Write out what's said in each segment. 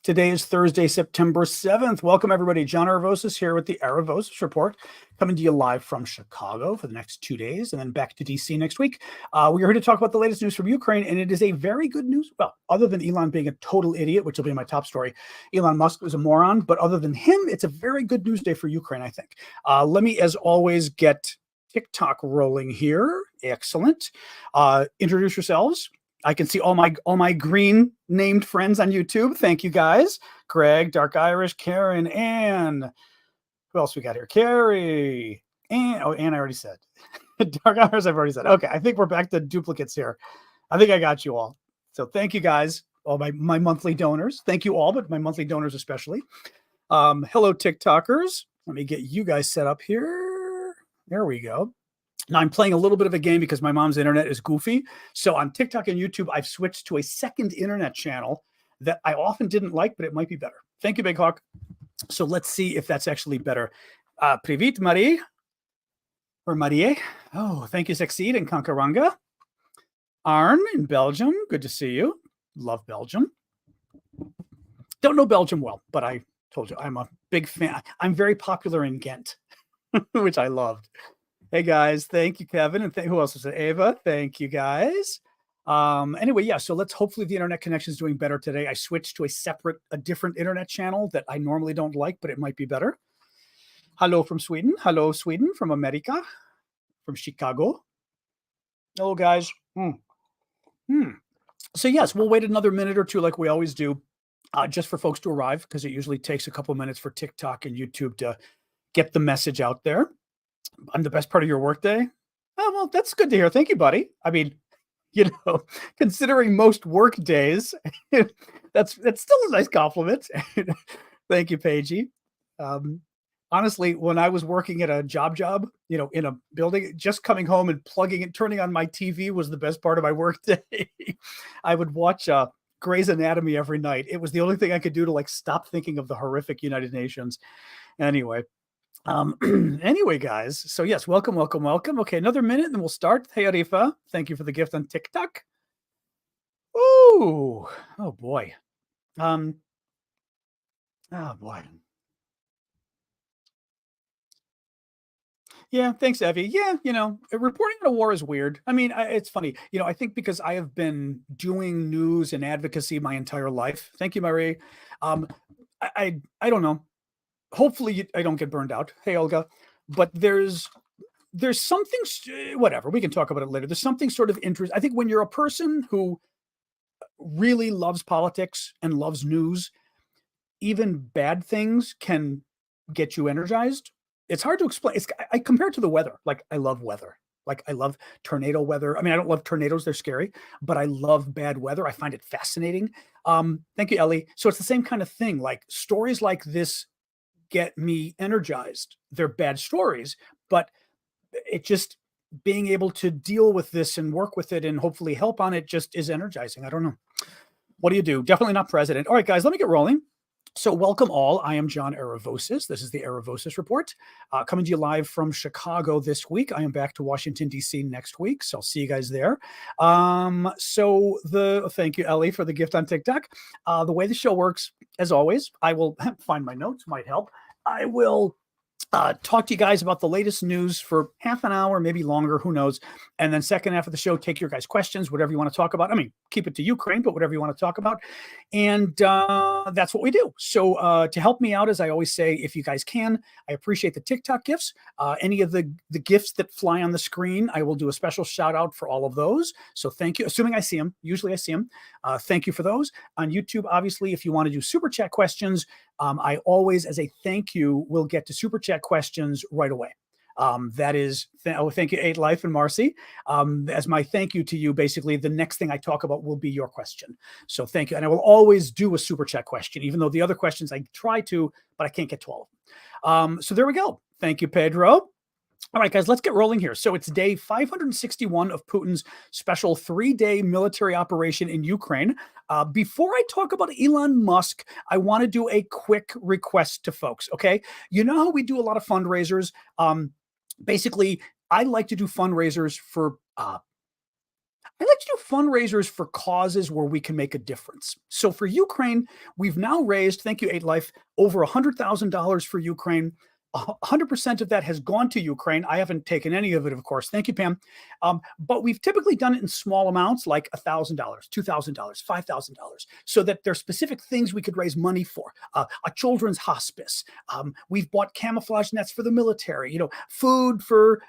Today is Thursday, September 7th. Welcome, everybody. John Aravosis here with the Aravosis Report, coming to you live from Chicago for the next 2 days and then back to DC next week. We're here to talk about the latest news from Ukraine, and it is a very good news. Well, other than Elon being a total idiot, which will be my top story. Elon Musk was a moron, but other than him, it's a very good news day for Ukraine, I think. Let me, as always, get TikTok rolling here. Excellent. Introduce yourselves. I can see all my green named friends on YouTube. Thank you, guys. Greg, Dark Irish, Karen, Ann. Who else we got here? Carrie. Ann. Oh, Ann I already said. Dark Irish I've already said. Okay, I think we're back to duplicates here. I think I got you all. So thank you, guys. All my monthly donors. Thank you all, but my monthly donors especially. Hello, TikTokers. Let me get you guys set up here. There we go. Now, I'm playing a little bit of a game because my mom's internet is goofy. So on TikTok and YouTube, I've switched to a second internet channel that I often didn't like, but it might be better. Thank you, Big Hawk. So let's see if that's actually better. Привіт, Marie. Or Marie. Oh, thank you, Succeed in Kankaranga. Arn in Belgium. Good to see you. Love Belgium. Don't know Belgium well, but I told you I'm a big fan. I'm very popular in Ghent, which I loved. Hey guys, thank you, Kevin, and who else is it? Ava, thank you guys. Anyway, yeah, so hopefully the internet connection is doing better today. I switched to a different internet channel that I normally don't like, but it might be better. Hello from Sweden. Hello, Sweden, from America, from Chicago. Hello, guys. So yes, we'll wait another minute or two like we always do, just for folks to arrive, because it usually takes a couple minutes for TikTok and YouTube to get the message out there. I'm the best part of your workday. Oh, well, that's good to hear. Thank you, buddy. I mean, considering most work days, that's still a nice compliment. Thank you, Paigey. Honestly, when I was working at a job, in a building, just coming home and plugging and turning on my TV was the best part of my work day. I would watch Grey's Anatomy every night. It was the only thing I could do to stop thinking of the horrific United Nations. Anyway. Anyway, guys, so yes, welcome. Okay, another minute and then we'll start. Hey, Arifa, thank you for the gift on TikTok. Ooh, oh boy. Oh boy. Yeah, thanks, Evie. Yeah, reporting on a war is weird. I mean, it's funny. I think because I have been doing news and advocacy my entire life. Thank you, Marie. I don't know. Hopefully I don't get burned out. Hey, Olga. But there's something, whatever, we can talk about it later. There's something sort of interesting. I think when you're a person who really loves politics and loves news, even bad things can get you energized. It's hard to explain. I compare it to the weather. I love weather. I love tornado weather. I mean, I don't love tornadoes. They're scary, but I love bad weather. I find it fascinating. Thank you, Ellie. So it's the same kind of thing. Stories like this get me energized. They're bad stories, but it just being able to deal with this and work with it and hopefully help on it just is energizing. I don't know. What do you do? Definitely not president. All right, guys, let me get rolling. So welcome all. I am John Aravosis. This is the Aravosis Report, coming to you live from Chicago this week. I am back to Washington, D.C. next week, so I'll see you guys there. Thank you, Ellie, for the gift on TikTok. The way the show works, as always, I will find my notes, might help. I will talk to you guys about the latest news for half an hour, maybe longer, who knows. And then second half of the show, take your guys' questions, whatever you want to talk about. I mean, keep it to Ukraine, but whatever you want to talk about. And that's what we do. So to help me out, as I always say, if you guys can, I appreciate the TikTok gifts. Any of the gifts that fly on the screen, I will do a special shout out for all of those. So thank you. Assuming I see them. Usually I see them. Thank you for those. On YouTube, obviously, if you want to do super chat questions, I always, as a thank you, will get to super chat questions right away. That is, thank you, 8 Life and Marcy. As my thank you to you, basically, the next thing I talk about will be your question. So thank you. And I will always do a super chat question, even though the other questions I try to, but I can't get to all of them. So there we go. Thank you, Pedro. All right, guys, let's get rolling here. So it's day 561 of Putin's special 3-day military operation in Ukraine. Before I talk about Elon Musk, I want to do a quick request to folks, okay? You know how we do a lot of fundraisers? Basically, I like to do fundraisers for I like to do fundraisers for causes where we can make a difference. So for Ukraine, we've now raised, thank you, 8Life, over $100,000 for Ukraine. 100% of that has gone to Ukraine. I haven't taken any of it, of course. Thank you, Pam. But we've typically done it in small amounts, like $1,000, $2,000, $5,000, so that there's specific things we could raise money for. A children's hospice. We've bought camouflage nets for the military. Food for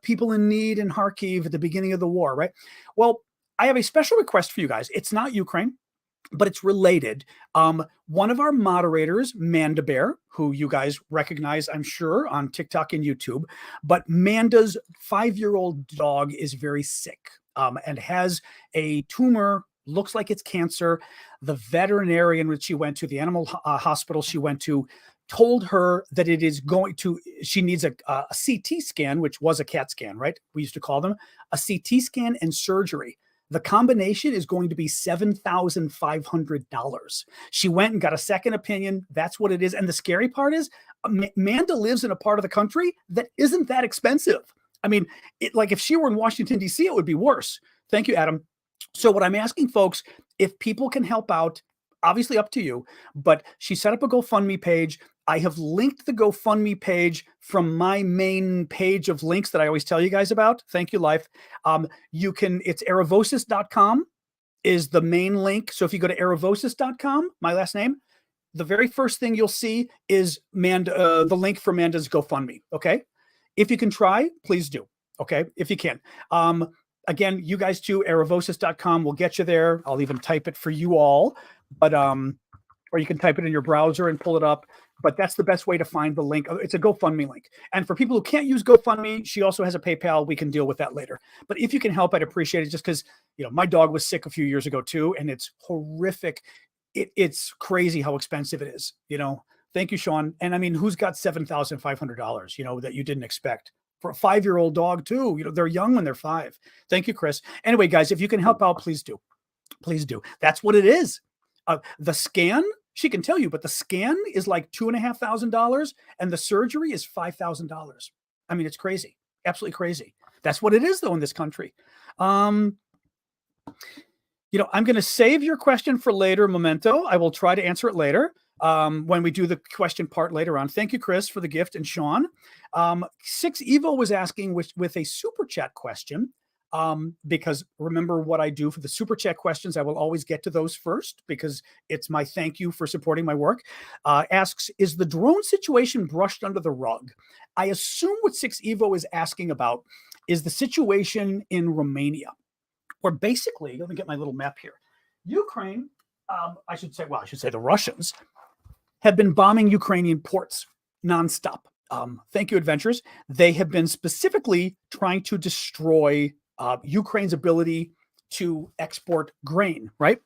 people in need in Kharkiv at the beginning of the war. Right. Well, I have a special request for you guys. It's not Ukraine, but it's related. One of our moderators, Manda Bear, who you guys recognize, I'm sure, on TikTok and YouTube, but Manda's 5-year-old dog is very sick and has a tumor, looks like it's cancer. The veterinarian which she went to, the animal hospital she went to, told her that it is she needs a CT scan, which was a CAT scan, right? We used to call them a CT scan and surgery. The combination is going to be $7,500. She went and got a second opinion. That's what it is. And the scary part is Manda lives in a part of the country that isn't that expensive. I mean, like if she were in Washington, D.C., it would be worse. Thank you, Adam. So what I'm asking folks, if people can help out, obviously up to you, but she set up a GoFundMe page. I have linked the GoFundMe page from my main page of links that I always tell you guys about. Thank you, Life. It's aravosis.com is the main link. So if you go to aravosis.com, my last name, the very first thing you'll see is the link for Manda's GoFundMe. Okay. If you can try, please do. Okay. If you can. Again, you guys too, aravosis.com will get you there. I'll even type it for you all, but, or you can type it in your browser and pull it up. But that's the best way to find the link. It's a GoFundMe link. And for people who can't use GoFundMe, she also has a PayPal. We can deal with that later. But if you can help, I'd appreciate it, just because, my dog was sick a few years ago too, and it's horrific. It's crazy how expensive it is, Thank you, Sean. And I mean, who's got $7,500, that you didn't expect? For a 5-year-old dog too. They're young when they're 5. Thank you, Chris. Anyway, guys, if you can help out, please do. Please do. That's what it is. The scan, she can tell you, but the scan is like $2,500 and the surgery is $5,000. I mean, it's crazy. Absolutely crazy. That's what it is though in this country. I'm going to save your question for later, Memento. I will try to answer it later when we do the question part later on. Thank you, Chris, for the gift, and Sean. 6Evo was asking with a super chat question. Because remember what I do for the super chat questions, I will always get to those first because it's my thank you for supporting my work. Asks, is the drone situation brushed under the rug? I assume what 6Evo is asking about is the situation in Romania, where basically, let me get my little map here. Ukraine, I should say the Russians have been bombing Ukrainian ports nonstop. Thank you, Adventures. They have been specifically trying to destroy Ukraine's ability to export grain, right?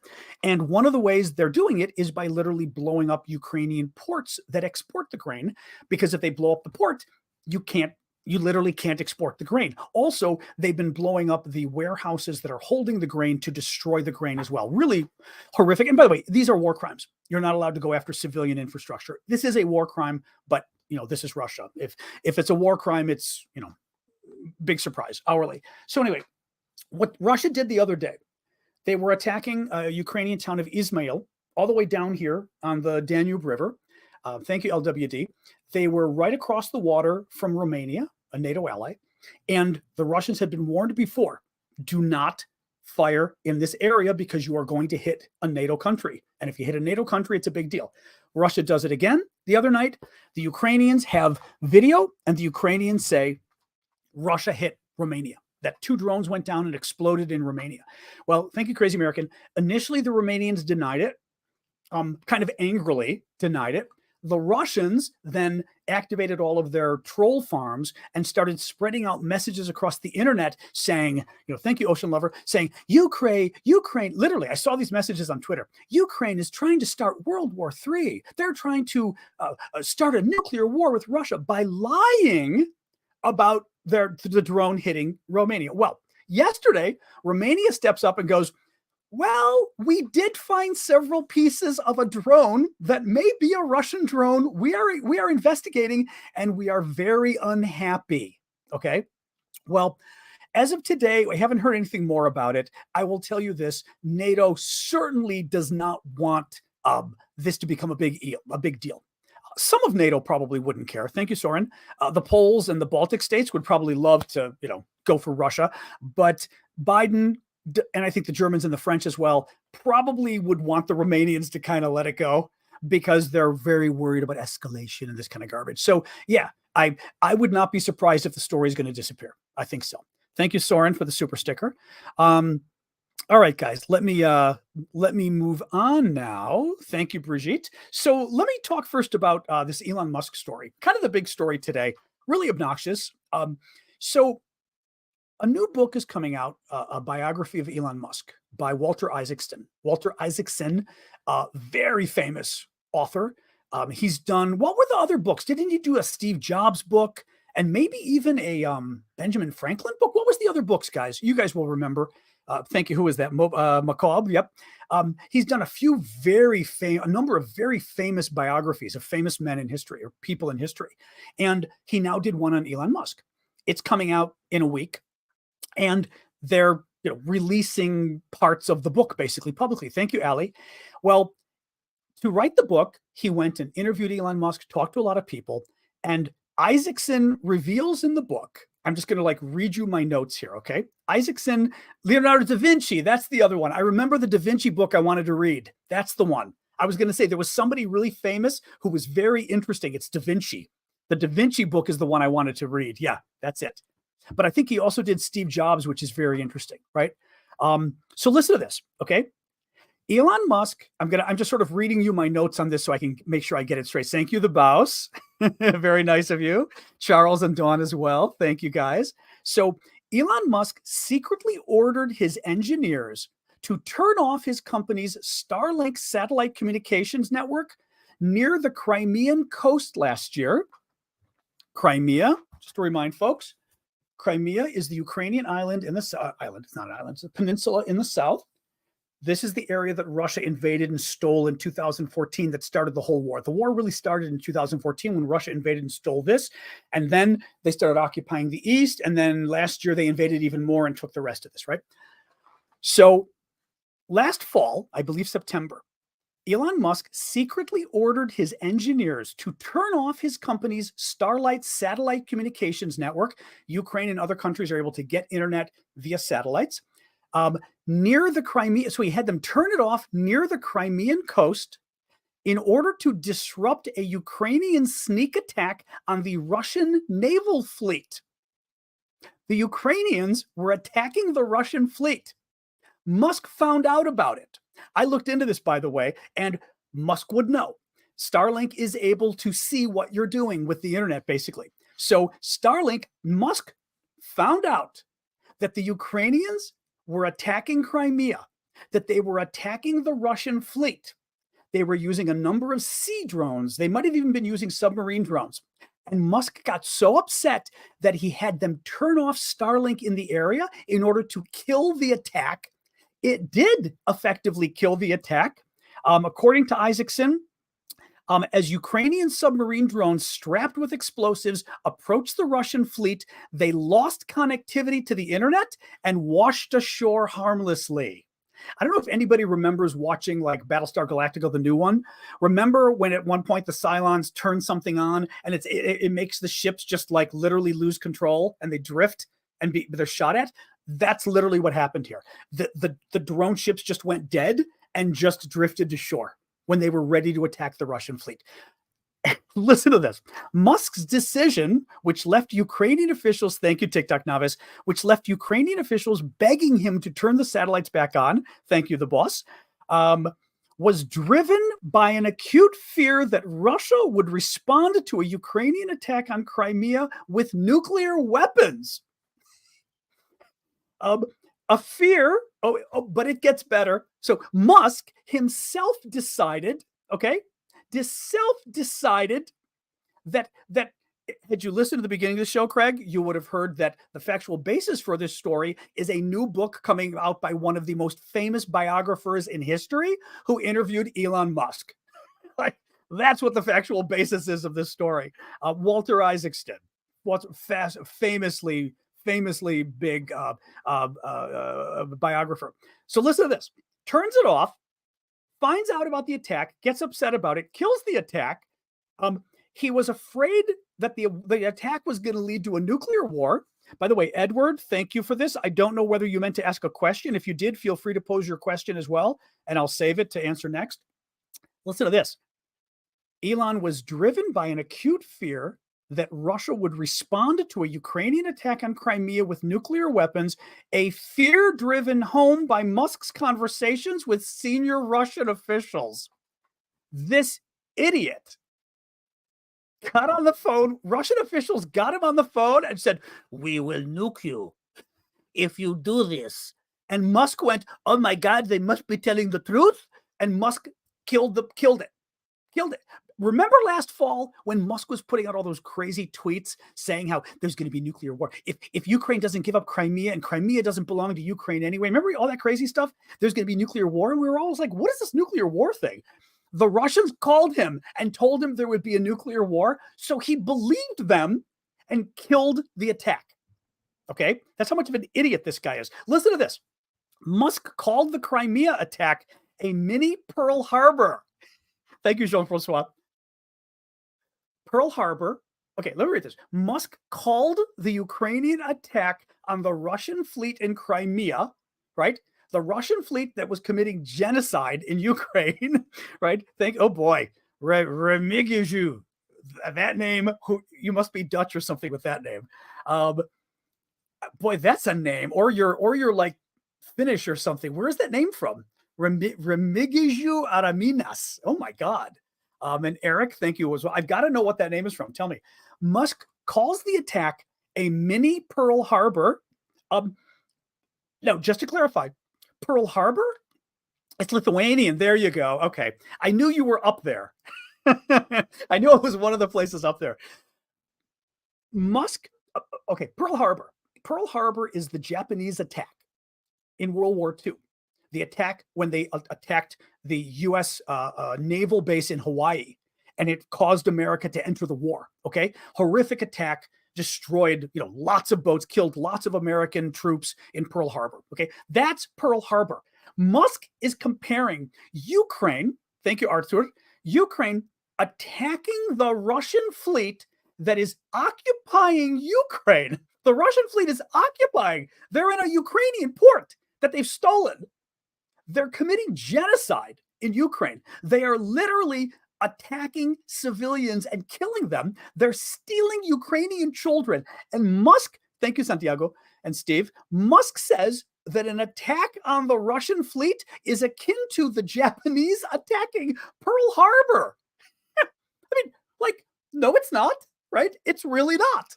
And one of the ways they're doing it is by literally blowing up Ukrainian ports that export the grain, because if they blow up the port, you literally can't export the grain. Also, they've been blowing up the warehouses that are holding the grain to destroy the grain as well. Really horrific. And by the way, these are war crimes. You're not allowed to go after civilian infrastructure. This is a war crime, but this is Russia. If it's a war crime, it's, big surprise, hourly. So anyway, what Russia did the other day, they were attacking a Ukrainian town of Izmail, all the way down here on the Danube River. Thank you, LWD. They were right across the water from Romania, a NATO ally, and the Russians had been warned before, do not fire in this area because you are going to hit a NATO country. And if you hit a NATO country, it's a big deal. Russia does it again the other night. The Ukrainians have video, and the Ukrainians say Russia hit Romania, that 2 drones went down and exploded in Romania. Well, thank you, Crazy American. Initially, the Romanians denied it, kind of angrily denied it. The Russians then activated all of their troll farms and started spreading out messages across the internet saying, thank you, Ocean Lover, saying, Ukraine, literally, I saw these messages on Twitter. Ukraine is trying to start World War III. They're trying to start a nuclear war with Russia by lying about the drone hitting Romania. Well, yesterday, Romania steps up and goes, well, we did find several pieces of a drone that may be a Russian drone. We are investigating, and we are very unhappy. Okay. Well, As of today, I haven't heard anything more about it. I will tell you this: NATO certainly does not want this to become a big deal. Some of NATO probably wouldn't care. Thank you, Soren. The Poles and the Baltic states would probably love to, go for Russia, but Biden and I think the Germans and the French as well probably would want the Romanians to kind of let it go because they're very worried about escalation and this kind of garbage. So yeah, I would not be surprised if the story is going to disappear. I think so. Thank you, Soren, for the super sticker. All right, guys, let me move on now. Thank you, Brigitte. So let me talk first about this Elon Musk story, kind of the big story today, really obnoxious. So a new book is coming out, a biography of Elon Musk by Walter Isaacson. Walter Isaacson, very famous author. He's done, what were the other books? Didn't he do a Steve Jobs book and maybe even a Benjamin Franklin book? What was the other books, guys? You guys will remember. Thank you. Who is that? McCobb. Yep. He's done a number of very famous biographies of famous men in history or people in history. And he now did one on Elon Musk. It's coming out in a week. And they're releasing parts of the book basically publicly. Thank you, Allie. Well, to write the book, he went and interviewed Elon Musk, talked to a lot of people, and Isaacson reveals in the book, I'm just going to read you my notes here, okay? Isaacson, Leonardo da Vinci, that's the other one. I remember the Da Vinci book I wanted to read. That's the one. I was going to say there was somebody really famous who was very interesting. It's Da Vinci. The Da Vinci book is the one I wanted to read. Yeah, that's it. But I think he also did Steve Jobs, which is very interesting, right? So listen to this, okay? Elon Musk, I'm just sort of reading you my notes on this so I can make sure I get it straight. Thank you, the Baus. Very nice of you. Charles and Dawn as well. Thank you, guys. So Elon Musk secretly ordered his engineers to turn off his company's Starlink satellite communications network near the Crimean coast last year. Crimea, just to remind folks, Crimea is the Ukrainian island in the island. It's not an island. It's a peninsula in the south. This is the area that Russia invaded and stole in 2014 that started the whole war. The war really started in 2014 when Russia invaded and stole this. And then they started occupying the east. And then last year they invaded even more and took the rest of this, right? So last fall, I believe September, Elon Musk secretly ordered his engineers to turn off his company's Starlink satellite communications network. Ukraine and other countries are able to get internet via satellites. Near the Crimea, so he had them turn it off near the Crimean coast in order to disrupt a Ukrainian sneak attack on the Russian naval fleet. The Ukrainians were attacking the Russian fleet. Musk found out about it. I looked into this, by the way, and Musk would know. Starlink is able to see what you're doing with the internet, basically. So Musk found out that the Ukrainians were attacking Crimea, that they were attacking the Russian fleet. They were using a number of sea drones. They might have even been using submarine drones. And Musk got so upset that he had them turn off Starlink in the area in order to kill the attack. It did effectively kill the attack. According to Isaacson, as Ukrainian submarine drones strapped with explosives approached the Russian fleet, they lost connectivity to the internet and washed ashore harmlessly. I don't know if anybody remembers watching Battlestar Galactica, the new one. Remember when at one point the Cylons turn something on and it makes the ships just literally lose control and they drift and they're shot at? That's literally what happened here. The drone ships just went dead and just drifted to shore when they were ready to attack the Russian fleet. Listen to this. Musk's decision, which left Ukrainian officials, thank you, TikTok novice, which left Ukrainian officials begging him to turn the satellites back on, thank you, the boss, was driven by an acute fear that Russia would respond to a Ukrainian attack on Crimea with nuclear weapons. A fear, but it gets better. So Musk himself decided that had you listened to the beginning of the show, Craig, you would have heard that the factual basis for this story is a new book coming out by one of the most famous biographers in history who interviewed Elon Musk. That's what the factual basis is of this story. Walter Isaacson, famously famously big biographer. So listen to this. Turns it off, finds out about the attack, gets upset about it, kills the attack. He was afraid that the attack was going to lead to a nuclear war. By the way, Edward, thank you for this. I don't know whether you meant to ask a question. If you did, feel free to pose your question as well, and I'll save it to answer next. Listen to this. Elon was driven by an acute fear that Russia would respond to a Ukrainian attack on Crimea with nuclear weapons, a fear driven home by Musk's conversations with senior Russian officials. This idiot got on the phone. Russian officials got him on the phone and said, "We will nuke you if you do this." And Musk went, "Oh my God, they must be telling the truth." And Musk killed it. Remember last fall when Musk was putting out all those crazy tweets saying how there's going to be nuclear war? If Ukraine doesn't give up Crimea and Crimea doesn't belong to Ukraine anyway, remember all that crazy stuff? There's going to be nuclear war. And we were always like, what is this nuclear war thing? The Russians called him and told him there would be a nuclear war. So he believed them and killed the attack. Okay, that's how much of an idiot this guy is. Listen to this. Musk called the Crimea attack a mini Pearl Harbor. Thank you, Jean-Francois. Pearl Harbor. Okay, let me read this. Musk called the Ukrainian attack on the Russian fleet in Crimea, right? The Russian fleet that was committing genocide in Ukraine, right? Oh boy, Remigiju, that name. You must be Dutch or something with that name. Boy, that's a name. Or you're like Finnish or something. Where is that name from? Remigiju Araminas. Oh my God. And Eric, thank you as well. I've got to know what that name is from. Tell me. Musk calls the attack a mini Pearl Harbor. No, just to clarify, Pearl Harbor? It's Lithuanian. There you go. Okay. I knew you were up there. I knew it was one of the places up there. Musk. Okay. Pearl Harbor. Pearl Harbor is the Japanese attack in World War II. The attack when they attacked the U.S. Naval base in Hawaii, and it caused America to enter the war. Okay. Horrific attack. Destroyed, lots of boats, killed lots of American troops in Pearl Harbor. Okay, that's Pearl Harbor. Musk is comparing Ukraine, thank you, Arthur, Ukraine attacking the Russian fleet that is occupying Ukraine. The Russian fleet is occupying. They're in a Ukrainian port that they've stolen. They're committing genocide in Ukraine. They are literally attacking civilians and killing them. They're stealing Ukrainian children. And Musk, thank you, Santiago and Steve, Musk says that an attack on the Russian fleet is akin to the Japanese attacking Pearl Harbor. I mean, no, it's not, right? It's really not.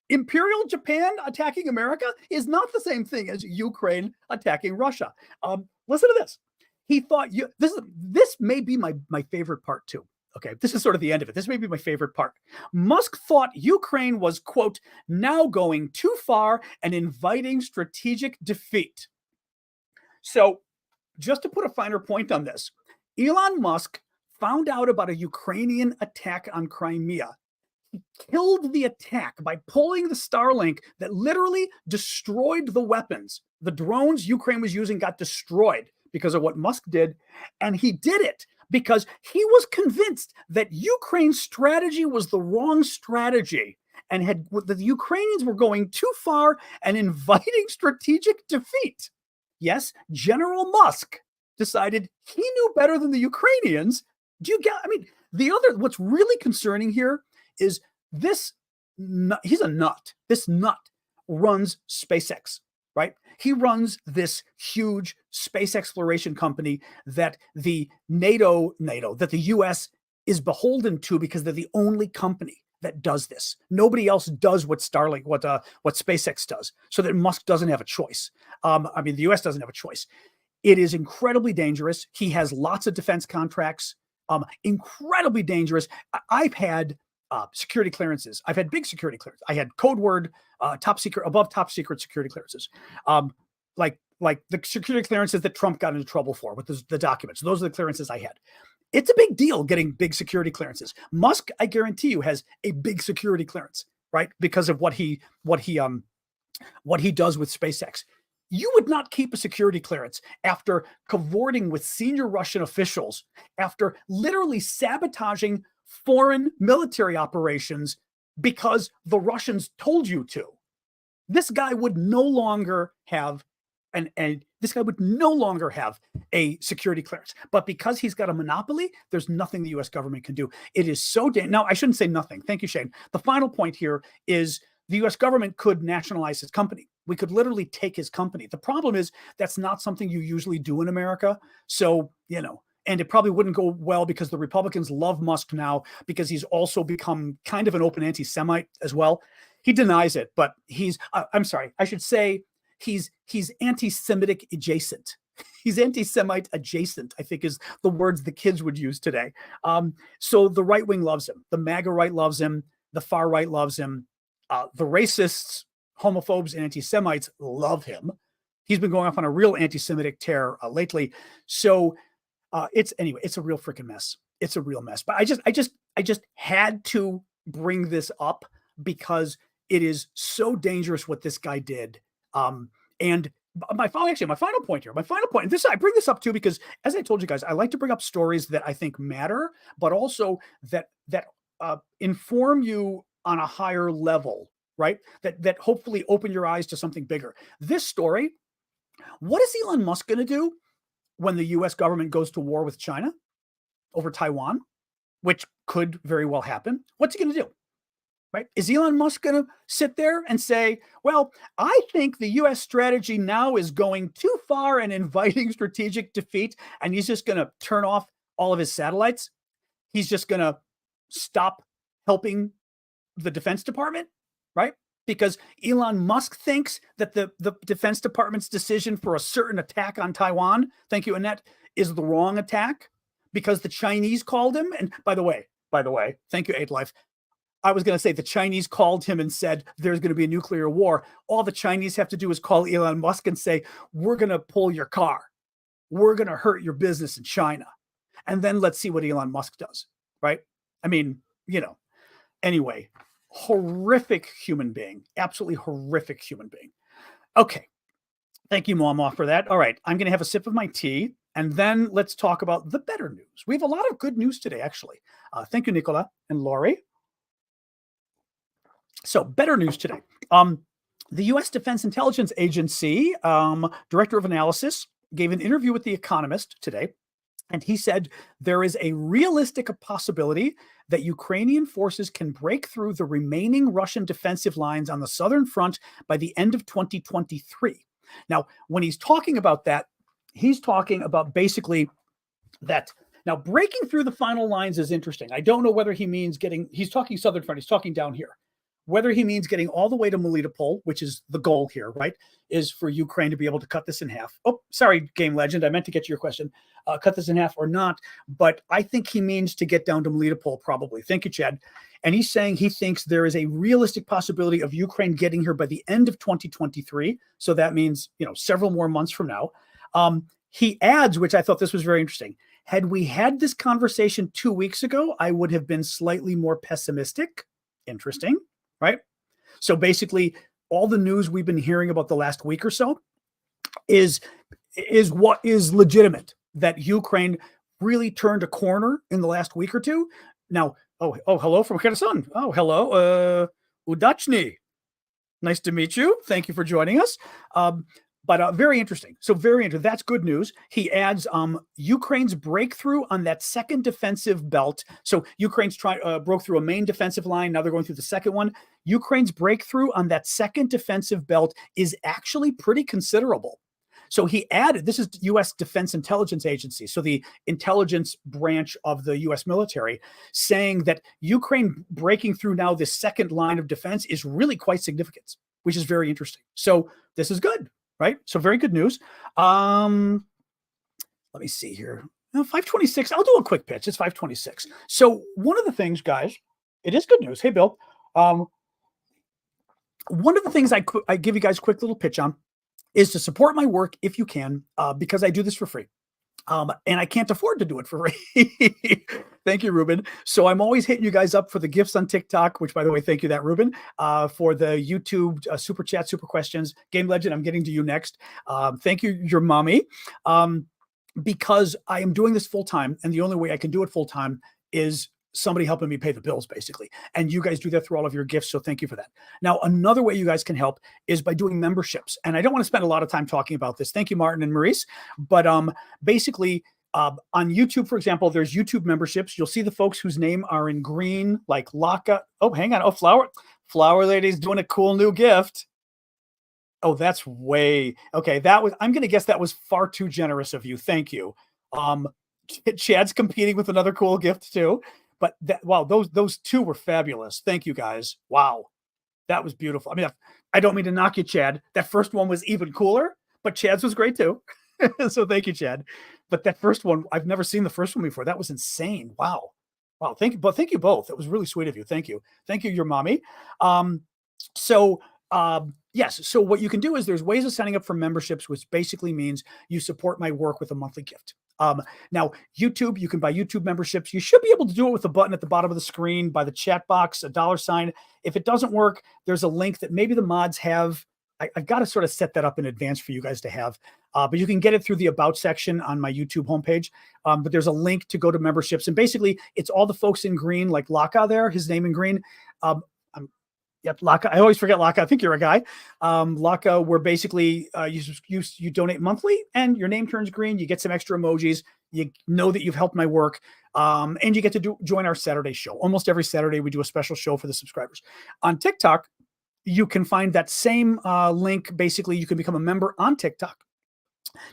Imperial Japan attacking America is not the same thing as Ukraine attacking Russia. Listen to this. He thought this may be my favorite part too. Okay, this is sort of the end of it. This may be my favorite part. Musk thought Ukraine was, quote, now going too far and inviting strategic defeat. So just to put a finer point on this, Elon Musk found out about a Ukrainian attack on Crimea. He killed the attack by pulling the Starlink that literally destroyed the weapons. The drones Ukraine was using got destroyed because of what Musk did. And he did it because he was convinced that Ukraine's strategy was the wrong strategy and that the Ukrainians were going too far and inviting strategic defeat. Yes, General Musk decided he knew better than the Ukrainians. Do you get, what's really concerning here is this, he's a nut. This nut runs SpaceX, right? He runs this huge space exploration company that the that the US is beholden to because they're the only company that does this. Nobody else does what Starlink, what SpaceX does, so that Musk doesn't have a choice. The US doesn't have a choice. It is incredibly dangerous. He has lots of defense contracts, incredibly dangerous. I've had security clearances. I've had big security clearances. I had code word, top secret, above top secret security clearances. Like the security clearances that Trump got into trouble for with the documents. Those are the clearances I had. It's a big deal getting big security clearances. Musk, I guarantee you, has a big security clearance, right? Because of what he what he does with SpaceX. You would not keep a security clearance after cavorting with senior Russian officials, after literally sabotaging foreign military operations because the Russians told you to. This guy would no longer have this guy would no longer have a security clearance. But because he's got a monopoly, there's nothing the US government can do. It is so now, I shouldn't say nothing. Thank you, Shane. The final point here is the US government could nationalize his company. We could literally take his company. The problem is that's not something you usually do in America. So, and it probably wouldn't go well because the Republicans love Musk now because he's also become kind of an open anti-Semite as well. He denies it, but I'm sorry, I should say he's anti-Semitic adjacent. He's anti-Semite adjacent, I think is the words the kids would use today. So the right wing loves him. The MAGA right loves him. The far right loves him. The racists, homophobes, and anti-Semites love him. He's been going off on a real anti-Semitic tear lately. So it's a real freaking mess. It's a real mess. But I just had to bring this up because it is so dangerous what this guy did. And my final point here, and I bring this up too because, as I told you guys, I like to bring up stories that I think matter, but also that inform you on a higher level, right? That hopefully open your eyes to something bigger. This story, what is Elon Musk going to do when the US government goes to war with China over Taiwan, which could very well happen? What's he going to do? Right? Is Elon Musk going to sit there and say, well, I think the US strategy now is going too far and inviting strategic defeat, and he's just going to turn off all of his satellites? He's just going to stop helping the Defense Department, right? Because Elon Musk thinks that the Defense Department's decision for a certain attack on Taiwan, thank you, Annette, is the wrong attack because the Chinese called him. And by the way, thank you, Aid Life. I was going to say the Chinese called him and said there's going to be a nuclear war. All the Chinese have to do is call Elon Musk and say, we're going to pull your car. We're going to hurt your business in China. And then let's see what Elon Musk does, right? I mean, anyway, horrific human being, absolutely horrific human being. Okay. Thank you, Mama, for that. All right. I'm going to have a sip of my tea and then let's talk about the better news. We have a lot of good news today, actually. Thank you, Nicola and Laurie. So better news today. The U.S. Defense Intelligence Agency Director of Analysis gave an interview with The Economist today, and he said there is a realistic possibility that Ukrainian forces can break through the remaining Russian defensive lines on the southern front by the end of 2023. Now, when he's talking about that, he's talking about basically that. Now, breaking through the final lines is interesting. I don't know whether he means he's talking southern front, he's talking down here. Whether he means getting all the way to Melitopol, which is the goal here, right, is for Ukraine to be able to cut this in half. Oh, sorry, Game Legend. I meant to get to your question. Cut this in half or not. But I think he means to get down to Melitopol probably. Thank you, Chad. And he's saying he thinks there is a realistic possibility of Ukraine getting here by the end of 2023. So that means, several more months from now. He adds, which I thought this was very interesting. Had we had this conversation 2 weeks ago, I would have been slightly more pessimistic. Interesting. Right? So basically, all the news we've been hearing about the last week or so is what is legitimate, that Ukraine really turned a corner in the last week or two. Now, hello from Kherson. Oh, hello, Udachny. Nice to meet you. Thank you for joining us. But very interesting. So very interesting. That's good news. He adds Ukraine's breakthrough on that second defensive belt. So Ukraine's broke through a main defensive line. Now they're going through the second one. Ukraine's breakthrough on that second defensive belt is actually pretty considerable. So he added, this is U.S. Defense Intelligence Agency, so the intelligence branch of the U.S. military, saying that Ukraine breaking through now this second line of defense is really quite significant, which is very interesting. So this is good. Right? So very good news. Let me see here. 526. I'll do a quick pitch. It's 526. So one of the things, guys, it is good news. Hey, Bill. One of the things I give you guys a quick little pitch on is to support my work if you can, because I do this for free. And I can't afford to do it for free. Thank you, Ruben. So I'm always hitting you guys up for the gifts on TikTok, which, by the way, thank you, that Ruben, for the YouTube super chat, super questions. Game Legend, I'm getting to you next. Thank you, your mommy, because I am doing this full time, and the only way I can do it full time is somebody helping me pay the bills, basically. And you guys do that through all of your gifts, so thank you for that. Now, another way you guys can help is by doing memberships. And I don't want to spend a lot of time talking about this. Thank you, Martin and Maurice. But basically, on YouTube, for example, there's YouTube memberships. You'll see the folks whose name are in green, like Laka. Oh, hang on. Oh, Flower Lady's doing a cool new gift. Oh, that's way okay. I'm going to guess that was far too generous of you. Thank you. Chad's competing with another cool gift too. But wow, those two were fabulous. Thank you, guys. Wow, that was beautiful. I mean, I don't mean to knock you, Chad. That first one was even cooler, but Chad's was great too. So thank you, Chad. But that first one, I've never seen the first one before. That was insane. Wow. Thank you. But thank you both. That was really sweet of you. Thank you. Thank you, your mommy. Yes. So what you can do is there's ways of signing up for memberships, which basically means you support my work with a monthly gift. Now, YouTube, you can buy YouTube memberships. You should be able to do it with a button at the bottom of the screen by the chat box, a $sign. If it doesn't work, there's a link that maybe the mods have. I've got to sort of set that up in advance for you guys to have. But you can get it through the About section on my YouTube homepage. But there's a link to go to memberships. And basically, it's all the folks in green, like Laka there, his name in green. Yep, Laka. I always forget Laka. I think you're a guy. Laka, where basically you donate monthly and your name turns green. You get some extra emojis. You know that you've helped my work. And you get to join our Saturday show. Almost every Saturday, we do a special show for the subscribers. On TikTok, you can find that same link. Basically, you can become a member on TikTok.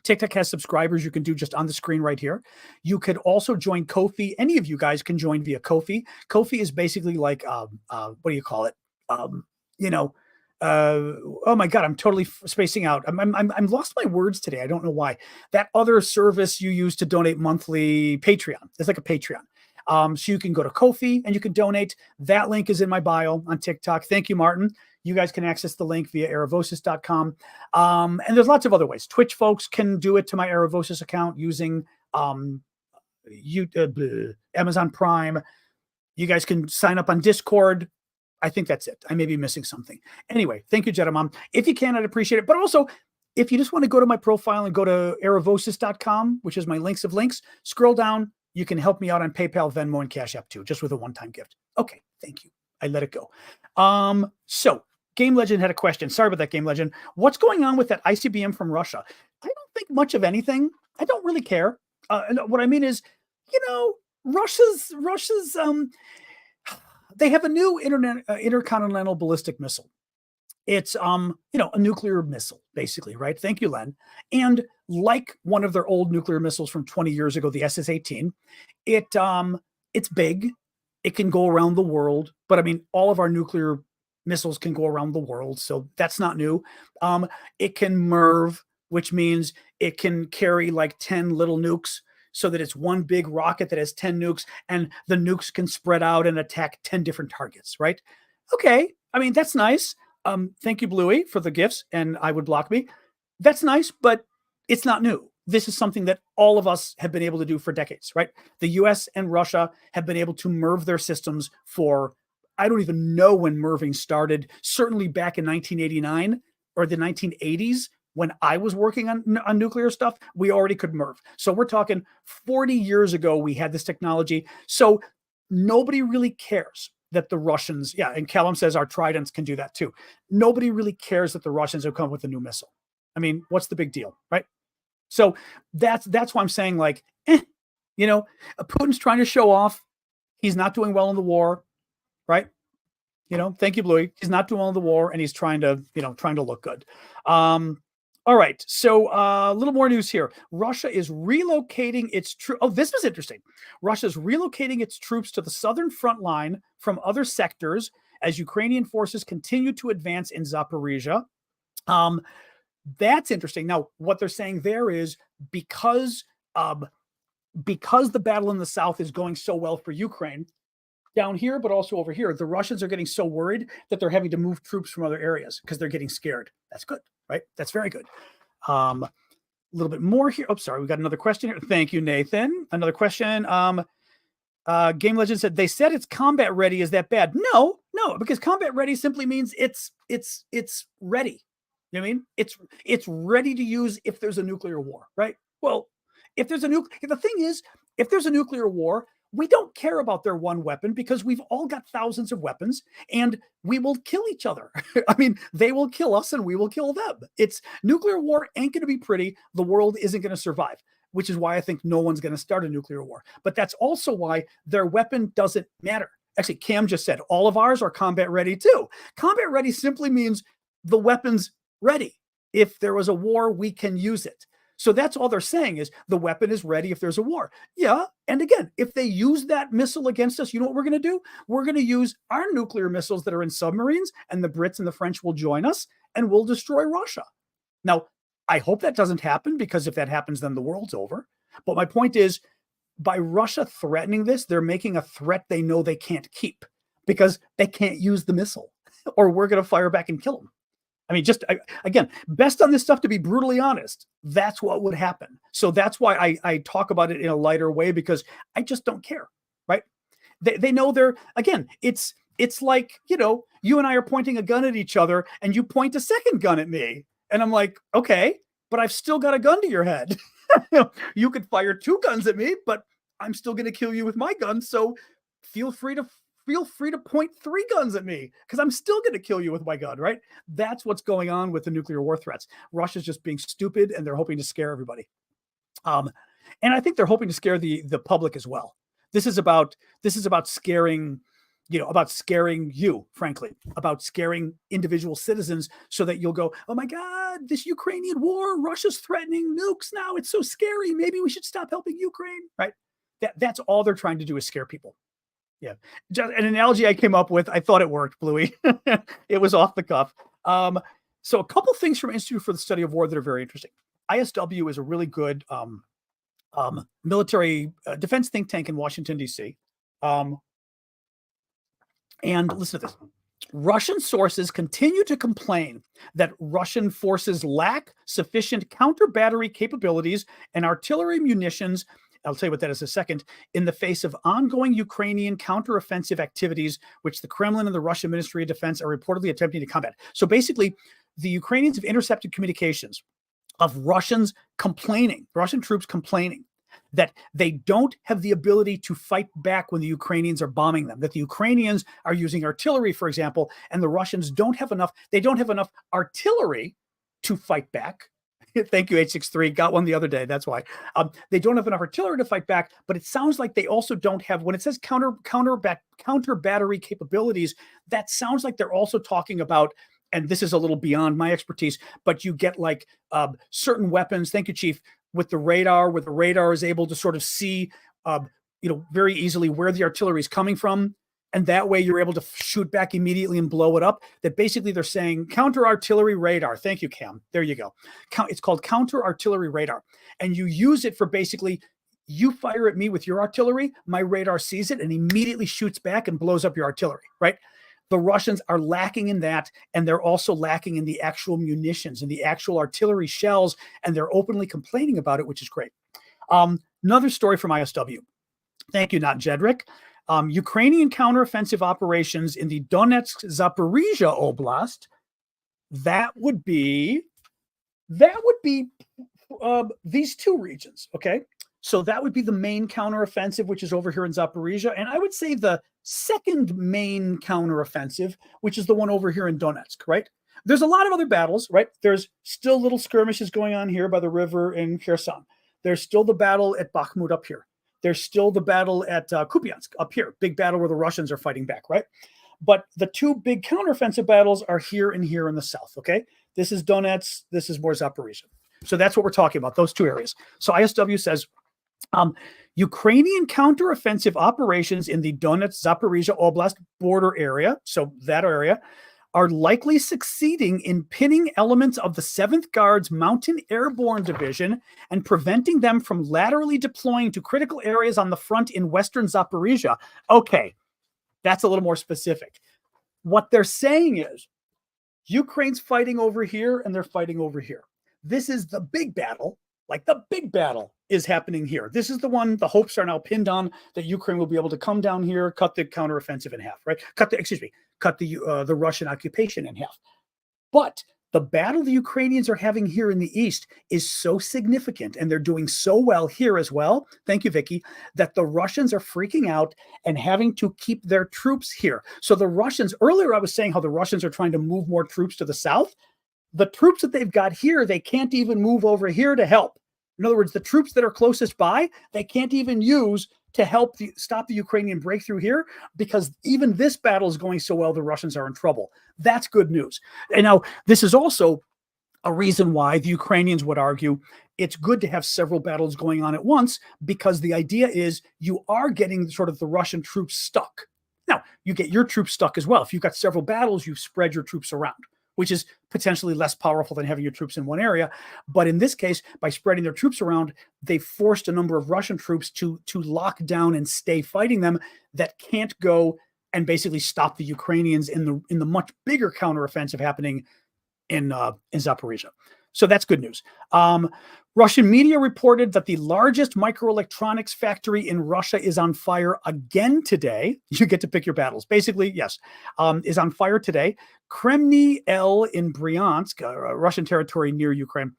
TikTok has subscribers you can do just on the screen right here. You could also join Ko-fi. Any of you guys can join via Ko-fi. Ko-fi is basically like, what do you call it? Oh my God, I'm totally spacing out. I'm lost my words today. I don't know why. That other service you use to donate monthly, Patreon. It's like a Patreon. So you can go to Ko-fi and you can donate. That link is in my bio on TikTok. Thank you, Martin. You guys can access the link via aravosis.com. And there's lots of other ways. Twitch folks can do it to my Aravosis account using Amazon Prime. You guys can sign up on Discord. I think that's it. I may be missing something. Anyway, thank you, Jetta Mom. If you can, I'd appreciate it. But also, if you just want to go to my profile and go to aravosis.com, which is my links of links, scroll down. You can help me out on PayPal, Venmo, and Cash App too, just with a one-time gift. Okay, thank you. I let it go. So Game Legend had a question. Sorry about that, Game Legend. What's going on with that ICBM from Russia? I don't think much of anything. I don't really care. What I mean is, Russia's they have a new intercontinental ballistic missile. It's a nuclear missile, basically, right? Thank you, Len. And like one of their old nuclear missiles from 20 years ago, the SS-18, it's big. It can go around the world. But I mean, all of our nuclear missiles can go around the world, so that's not new. It can MIRV, which means it can carry like 10 little nukes, so that it's one big rocket that has 10 nukes, and the nukes can spread out and attack 10 different targets, right? Okay, I mean, that's nice. Thank you, Bluey, for the gifts, and I would block me. That's nice, but it's not new. This is something that all of us have been able to do for decades, right? The US and Russia have been able to MIRV their systems for, I don't even know when MIRVing started, certainly back in 1989 or the 1980s. When I was working on nuclear stuff, we already could MIRV. So we're talking 40 years ago, we had this technology. So nobody really cares that the Russians, and Callum says our Tridents can do that too. Nobody really cares that the Russians have come up with a new missile. I mean, what's the big deal, right? So that's why I'm saying, like, Putin's trying to show off. He's not doing well in the war, right? Thank you, Bluey. He's not doing well in the war, and he's trying to look good. All right, so a little more news here. Russia is relocating its troops. Oh, this was interesting. Russia is relocating its troops to the southern front line from other sectors as Ukrainian forces continue to advance in Zaporizhia. That's interesting. Now, what they're saying there is because the battle in the south is going so well for Ukraine, down here, but also over here, the Russians are getting so worried that they're having to move troops from other areas because they're getting scared. That's good, right? That's very good. little bit more here. Oh, sorry, we got another question here. Thank you, Nathan. Another question. Game Legend said they said it's combat ready. Is that bad? No, because combat ready simply means it's ready. You know what I mean? It's ready to use if there's a nuclear war, right? Well, if there's a the thing is, if there's a nuclear war, we don't care about their one weapon because we've all got thousands of weapons and we will kill each other. I mean, they will kill us and we will kill them. It's nuclear war ain't going to be pretty. The world isn't going to survive, which is why I think no one's going to start a nuclear war. But that's also why their weapon doesn't matter. Actually, Cam just said all of ours are combat ready too. Combat ready simply means the weapon's ready. If there was a war, we can use it. So that's all they're saying is the weapon is ready if there's a war. Yeah. And again, if they use that missile against us, you know what we're going to do? We're going to use our nuclear missiles that are in submarines, and the Brits and the French will join us and we'll destroy Russia. Now, I hope that doesn't happen, because if that happens, then the world's over. But my point is, by Russia threatening this, they're making a threat they know they can't keep because they can't use the missile, or we're going to fire back and kill them. I mean, again, best on this stuff to be brutally honest. That's what would happen. So that's why I talk about it in a lighter way, because I just don't care, right? They know again, it's like, you and I are pointing a gun at each other and you point a second gun at me. And I'm like, okay, but I've still got a gun to your head. You could fire two guns at me, but I'm still going to kill you with my gun. So feel free to point three guns at me, because I'm still going to kill you with my gun, right? That's what's going on with the nuclear war threats. Russia's just being stupid, and they're hoping to scare everybody. And I think they're hoping to scare the public as well. This is about scaring, about scaring you, frankly, about scaring individual citizens so that you'll go, oh my God, this Ukrainian war, Russia's threatening nukes now. It's so scary. Maybe we should stop helping Ukraine, right? That's all they're trying to do is scare people. Yeah. Just an analogy I came up with. I thought it worked, Bluey. It was off the cuff. So a couple things from Institute for the Study of War that are very interesting. ISW is a really good military defense think tank in Washington, D.C. And listen to this. Russian sources continue to complain that Russian forces lack sufficient counter-battery capabilities and artillery munitions. I'll tell you what that is in a second, in the face of ongoing Ukrainian counteroffensive activities, which the Kremlin and the Russian Ministry of Defense are reportedly attempting to combat. So basically, the Ukrainians have intercepted communications of Russian troops complaining that they don't have the ability to fight back when the Ukrainians are bombing them, that the Ukrainians are using artillery, for example, and the Russians don't have enough artillery to fight back. Thank you, 863. Got one the other day. That's why. They don't have enough artillery to fight back, but it sounds like they also don't have, when it says counter battery capabilities, that sounds like they're also talking about, and this is a little beyond my expertise, but you get like certain weapons. Thank you, Chief. With the radar, where the radar is able to sort of see, very easily where the artillery is coming from. And that way you're able to shoot back immediately and blow it up. That basically they're saying counter artillery radar. Thank you, Cam. There you go. It's called counter artillery radar. And you use it for basically, you fire at me with your artillery, my radar sees it and immediately shoots back and blows up your artillery, right? The Russians are lacking in that, and they're also lacking in the actual munitions and the actual artillery shells, and they're openly complaining about it, which is great. Another story from ISW. Thank you, not Jedrick. Ukrainian counteroffensive operations in the Donetsk Zaporizhia Oblast. That would be these two regions. Okay. So that would be the main counteroffensive, which is over here in Zaporizhia. And I would say the second main counteroffensive, which is the one over here in Donetsk, right? There's a lot of other battles, right? There's still little skirmishes going on here by the river in Kherson. There's still the battle at Bakhmut up here. There's still the battle at Kupiansk up here, big battle where the Russians are fighting back, right? But the two big counteroffensive battles are here and here in the south, okay? This is Donetsk, this is more Zaporizhia. So that's what we're talking about, those two areas. So ISW says, Ukrainian counteroffensive operations in the Donetsk-Zaporizhia Oblast border area, so that area, are likely succeeding in pinning elements of the 7th Guards Mountain Airborne Division and preventing them from laterally deploying to critical areas on the front in western Zaporizhia. Okay, that's a little more specific. What they're saying is Ukraine's fighting over here and they're fighting over here. This is the big battle. Like the big battle is happening here. This is the one the hopes are now pinned on, that Ukraine will be able to come down here, cut the counteroffensive in half, right? Cut the Russian occupation in half. But the battle the Ukrainians are having here in the east is so significant, and they're doing so well here as well. Thank you, Vicky. That the Russians are freaking out and having to keep their troops here. So the Russians, earlier I was saying how the Russians are trying to move more troops to the south. The troops that they've got here, they can't even move over here to help. In other words, the troops that are closest by, they can't even use to help stop the Ukrainian breakthrough here, because even this battle is going so well, the Russians are in trouble. That's good news. And now this is also a reason why the Ukrainians would argue it's good to have several battles going on at once, because the idea is you are getting sort of the Russian troops stuck. Now, you get your troops stuck as well. If you've got several battles, you spread your troops around, which is potentially less powerful than having your troops in one area. But in this case, by spreading their troops around, they forced a number of Russian troops to lock down and stay fighting them, that can't go and basically stop the Ukrainians in the much bigger counteroffensive happening in Zaporizhia. So that's good news. Russian media reported that the largest microelectronics factory in Russia is on fire again today. You get to pick your battles. Basically, yes, is on fire today. Kremny L in Bryansk, Russian territory near Ukraine,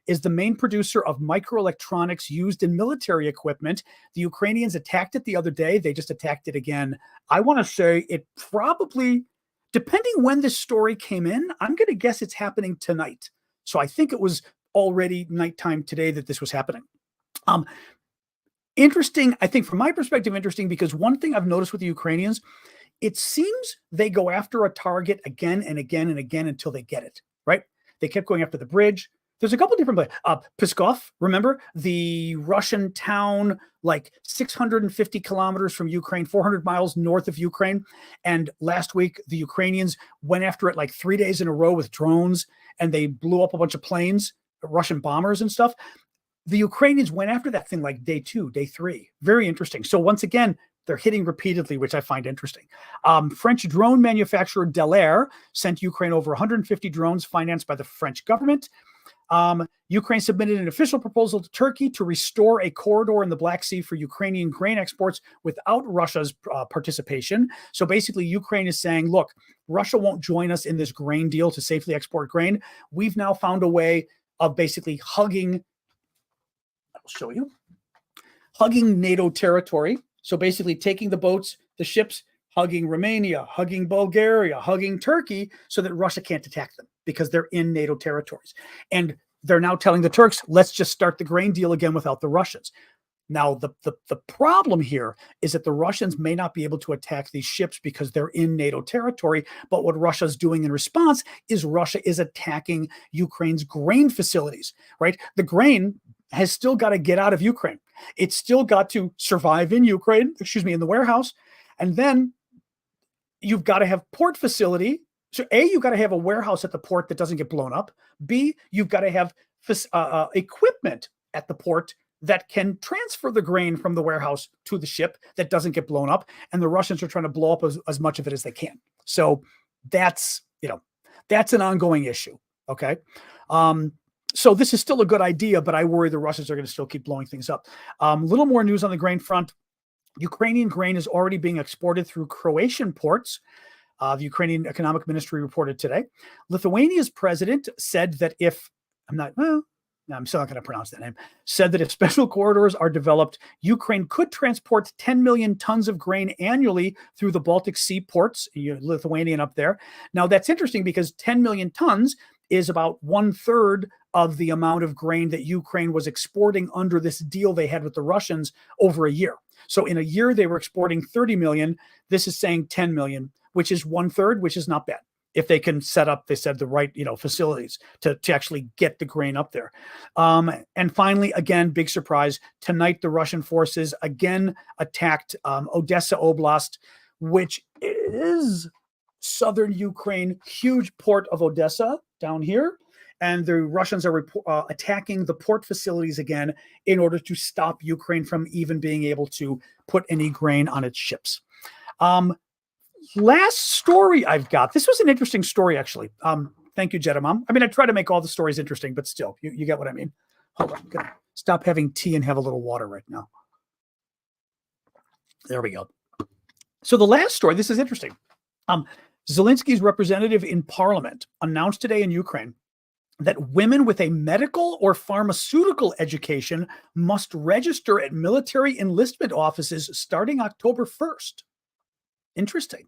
is the main producer of microelectronics used in military equipment. The Ukrainians attacked it the other day. They just attacked it again. I want to say it probably, depending when this story came in, I'm going to guess it's happening tonight. So I think it was already nighttime today that this was happening. Interesting, I think from my perspective, interesting, because one thing I've noticed with the Ukrainians, it seems they go after a target again and again and again until they get it, right? They kept going after the bridge. There's a couple different places. Pskov, remember the Russian town, like 650 kilometers from Ukraine, 400 miles north of Ukraine. And last week, the Ukrainians went after it like 3 days in a row with drones, and they blew up a bunch of planes, Russian bombers and stuff. The Ukrainians went after that thing like day 2, day 3. Very interesting. So once again, they're hitting repeatedly, which I find interesting. French drone manufacturer Delair sent Ukraine over 150 drones financed by the French government. Ukraine submitted an official proposal to Turkey to restore a corridor in the Black Sea for Ukrainian grain exports without Russia's participation. So basically, Ukraine is saying, look, Russia won't join us in this grain deal to safely export grain. We've now found a way of basically hugging, I'll show you, hugging NATO territory. So basically taking the boats, the ships, hugging Romania, hugging Bulgaria, hugging Turkey, so that Russia can't attack them because they're in NATO territories. And they're now telling the Turks, let's just start the grain deal again without the Russians. Now, the problem here is that the Russians may not be able to attack these ships because they're in NATO territory. But what Russia's doing in response is Russia is attacking Ukraine's grain facilities, right? The grain has still got to get out of Ukraine. It's still got to survive in Ukraine, in the warehouse. And then you've got to have port facility. So A, you've got to have a warehouse at the port that doesn't get blown up. B, you've got to have equipment at the port that can transfer the grain from the warehouse to the ship that doesn't get blown up. And the Russians are trying to blow up as much of it as they can. So that's an ongoing issue. Okay. So this is still a good idea, but I worry the Russians are going to still keep blowing things up. Little more news on the grain front. Ukrainian grain is already being exported through Croatian ports. The Ukrainian Economic Ministry reported today. Lithuania's president said that I'm still not going to pronounce that name, said that if special corridors are developed, Ukraine could transport 10 million tons of grain annually through the Baltic Sea ports, Lithuanian up there. Now, that's interesting because 10 million tons is about 1/3 of the amount of grain that Ukraine was exporting under this deal they had with the Russians over a year. So in a year, they were exporting 30 million. This is saying 10 million, which is 1/3, which is not bad. If they can set up, they said, the right facilities to actually get the grain up there. And finally, again, big surprise, tonight the Russian forces again attacked Odessa Oblast, which is southern Ukraine, huge port of Odessa down here. And the Russians are attacking the port facilities again in order to stop Ukraine from even being able to put any grain on its ships. Last story I've got. This was an interesting story, actually. Thank you, Jetta Mom. I mean, I try to make all the stories interesting, but still, you get what I mean. Hold on. I'm going to stop having tea and have a little water right now. There we go. So the last story, this is interesting. Zelensky's representative in parliament announced today in Ukraine that women with a medical or pharmaceutical education must register at military enlistment offices starting October 1st. Interesting.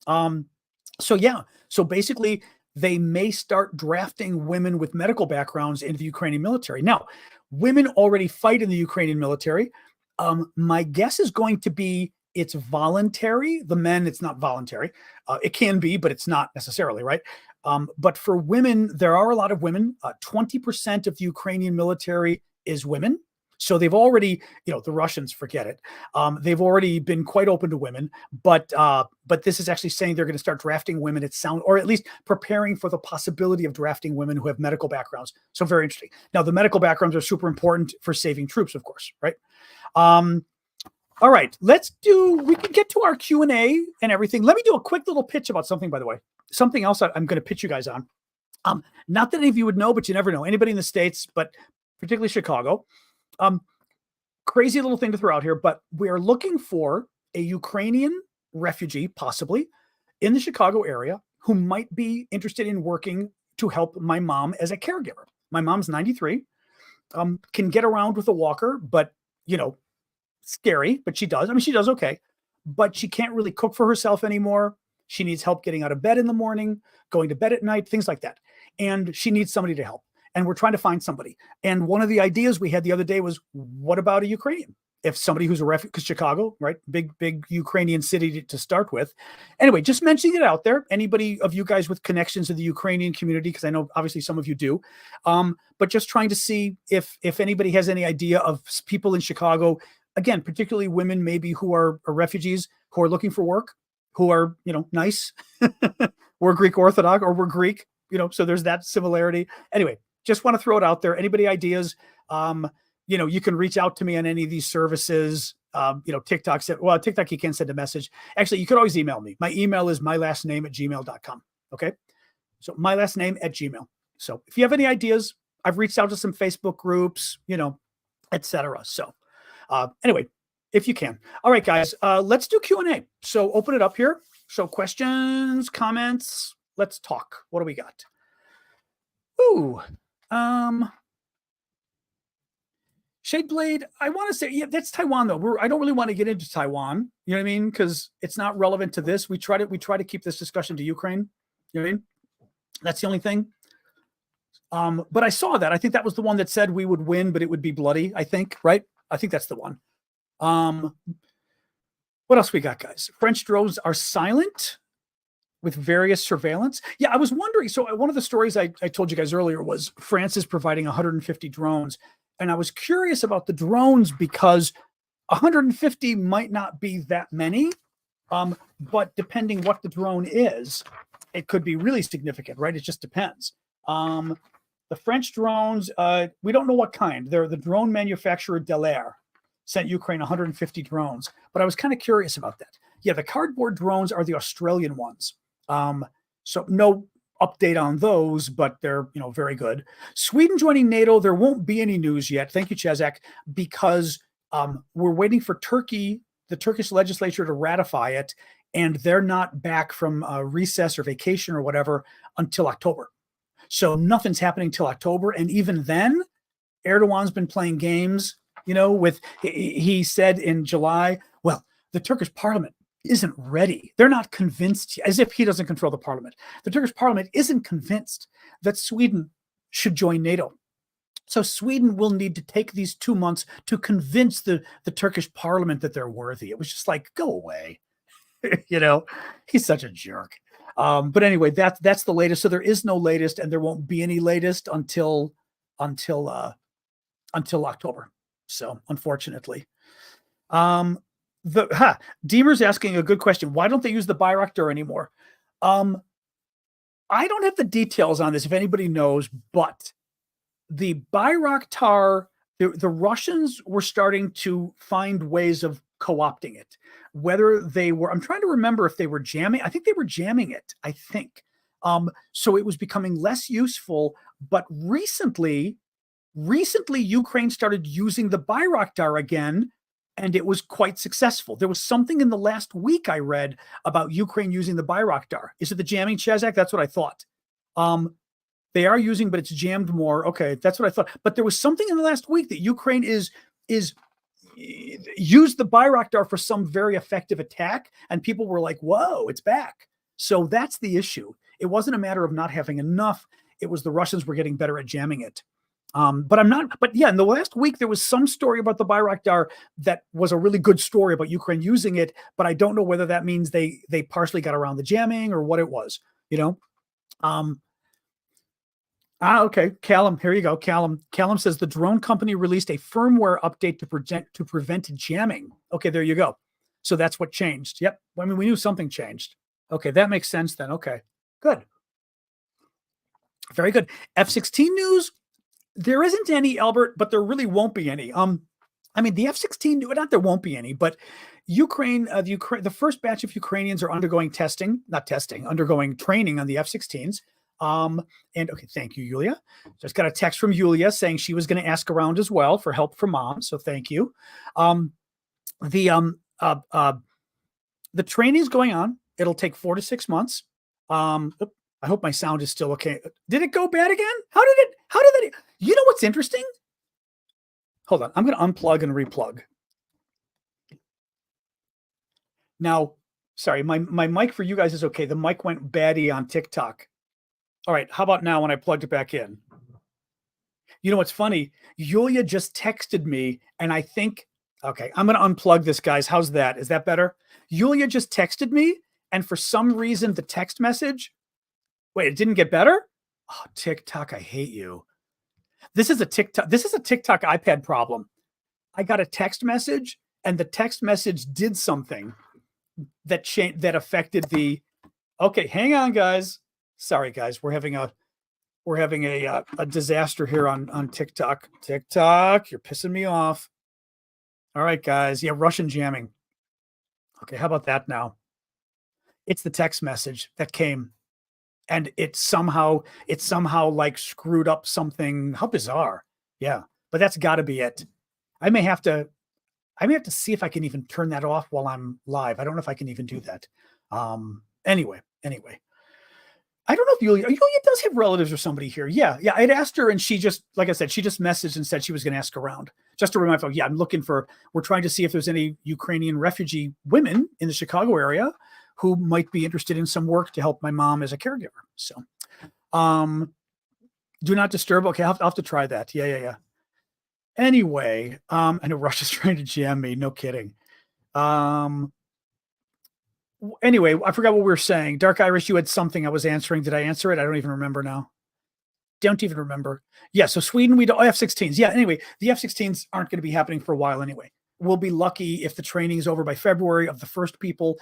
So basically they may start drafting women with medical backgrounds into the Ukrainian military. Now, women already fight in the Ukrainian military. My guess is going to be it's voluntary. The men, it's not voluntary. It can be, but it's not necessarily, right? But for women, there are a lot of women. 20% of the Ukrainian military is women. So they've already, the Russians, forget it. They've already been quite open to women, but this is actually saying they're going to start drafting women or at least preparing for the possibility of drafting women who have medical backgrounds. So very interesting. Now, the medical backgrounds are super important for saving troops, of course, right? All right, we can get to our Q&A and everything. Let me do a quick little pitch about something, by the way. Something else I'm going to pitch you guys on. Not that any of you would know, but you never know. Anybody in the States, but particularly Chicago. Crazy little thing to throw out here, but we are looking for a Ukrainian refugee, possibly, in the Chicago area who might be interested in working to help my mom as a caregiver. My mom's 93, can get around with a walker, but, scary, but she does. I mean, she does okay, but she can't really cook for herself anymore. She needs help getting out of bed in the morning, going to bed at night, things like that. And she needs somebody to help. And we're trying to find somebody. And one of the ideas we had the other day was, what about a Ukrainian? If somebody who's a refugee, because Chicago, right? Big Ukrainian city to start with. Anyway, just mentioning it out there. Anybody of you guys with connections to the Ukrainian community, because I know obviously some of you do, but just trying to see if anybody has any idea of people in Chicago, again, particularly women maybe who are refugees, who are looking for work, who are, nice. We're Greek Orthodox or we're Greek, so there's that similarity. Anyway, just want to throw it out there. Anybody ideas? You can reach out to me on any of these services. TikTok you can send a message. Actually, you could always email me. My email is mylastname@gmail.com. Okay. So mylastname@gmail. So if you have any ideas, I've reached out to some Facebook groups, etc. So anyway, if you can. All right, guys, let's do Q&A. So open it up here. So questions, comments, let's talk. What do we got? Ooh, Shadeblade, I want to say, yeah, that's Taiwan though. I don't really want to get into Taiwan. You know what I mean? Because it's not relevant to this. We try to keep this discussion to Ukraine. You know what I mean? That's the only thing. But I saw that. I think that was the one that said we would win, but it would be bloody, I think, right? I think that's the one. What else we got, guys? French drones are silent with various surveillance. Yeah, I was wondering. So one of the stories I told you guys earlier was France is providing 150 drones. And I was curious about the drones because 150 might not be that many. But depending what the drone is, it could be really significant, right? It just depends. The French drones, we don't know what kind. They're the drone manufacturer Delair sent Ukraine 150 drones. But I was kind of curious about that. Yeah, the cardboard drones are the Australian ones. So no update on those, but they're very good. Sweden joining NATO, there won't be any news yet. Thank you, Chezak, because we're waiting for the Turkish legislature to ratify it, and they're not back from recess or vacation or whatever until October. So nothing's happening till October, and even then, Erdogan's been playing games. He said in July, well, the Turkish parliament isn't ready. They're not convinced, as if he doesn't control the parliament. The Turkish parliament isn't convinced that Sweden should join NATO. So Sweden will need to take these 2 months to convince the Turkish parliament that they're worthy. It was just like, go away. He's such a jerk. But anyway, that's the latest. So there is no latest, and there won't be any latest until October. So unfortunately, Deemer's asking a good question. Why don't they use the Bayraktar anymore? I don't have the details on this if anybody knows, but the Bayraktar, the Russians were starting to find ways of co-opting it. Whether they were, I'm trying to remember if they were jamming. I think they were jamming it, I think. So it was becoming less useful, but recently Recently, Ukraine started using the Bayraktar again, and it was quite successful. There was something in the last week I read about Ukraine using the Bayraktar. Is it the jamming, Chazak? That's what I thought. They are using, but it's jammed more. Okay, that's what I thought. But there was something in the last week that Ukraine is used the Bayraktar for some very effective attack, and people were like, "Whoa, it's back!" So that's the issue. It wasn't a matter of not having enough. It was the Russians were getting better at jamming it. But I'm not. But yeah, in the last week there was some story about the Bayraktar that was a really good story about Ukraine using it. But I don't know whether that means they partially got around the jamming or what it was. You know. Okay. Callum, here you go. Callum says the drone company released a firmware update to prevent jamming. Okay, there you go. So that's what changed. Yep. I mean, we knew something changed. Okay, that makes sense then. Okay, good. Very good. F-16 news. There isn't any, Albert, but there really won't be any. I mean, the F-16, not there won't be any, but Ukraine, the first batch of Ukrainians are undergoing undergoing training on the F-16s. And okay, thank you, Yulia. Just got a text from Yulia saying she was going to ask around as well for help for mom. So thank you. The training is going on. It'll take 4 to 6 months. I hope my sound is still okay. Did it go bad again? How did that? You know what's interesting? Hold on. I'm going to unplug and replug. Now, sorry, my mic for you guys is okay. The mic went batty on TikTok. All right. How about now when I plugged it back in? You know what's funny? Yulia just texted me, and I think, okay, I'm going to unplug this, guys. How's that? Is that better? Yulia just texted me, and for some reason, the text message, wait, it didn't get better? Oh, TikTok, I hate you. This is a TikTok iPad problem. I got a text message, and the text message did something that affected the. Okay, hang on, guys. Sorry, guys. We're having a disaster here on TikTok. TikTok, you're pissing me off. All right, guys. Yeah, Russian jamming. Okay, how about that now? It's the text message that came, and it somehow like screwed up something. How bizarre. Yeah, but that's got to be it. I may have to see if I can even turn that off while I'm live. I don't know if I can even do that. Anyway. I don't know if Yulia does have relatives or somebody here. Yeah. I'd asked her, and she just, like I said, she just messaged and said she was going to ask around. Just to remind folks, we're trying to see if there's any Ukrainian refugee women in the Chicago area who might be interested in some work to help my mom as a caregiver. So, do not disturb. Okay, I'll have to try that. Yeah. Anyway, I know Russia's trying to jam me. No kidding. Anyway, I forgot what we were saying. Dark Irish, you had something I was answering. Did I answer it? I don't even remember now. Don't even remember. Yeah, so Sweden, we do F-16s. Yeah, anyway, the F-16s aren't going to be happening for a while anyway. We'll be lucky if the training is over by February of the first people.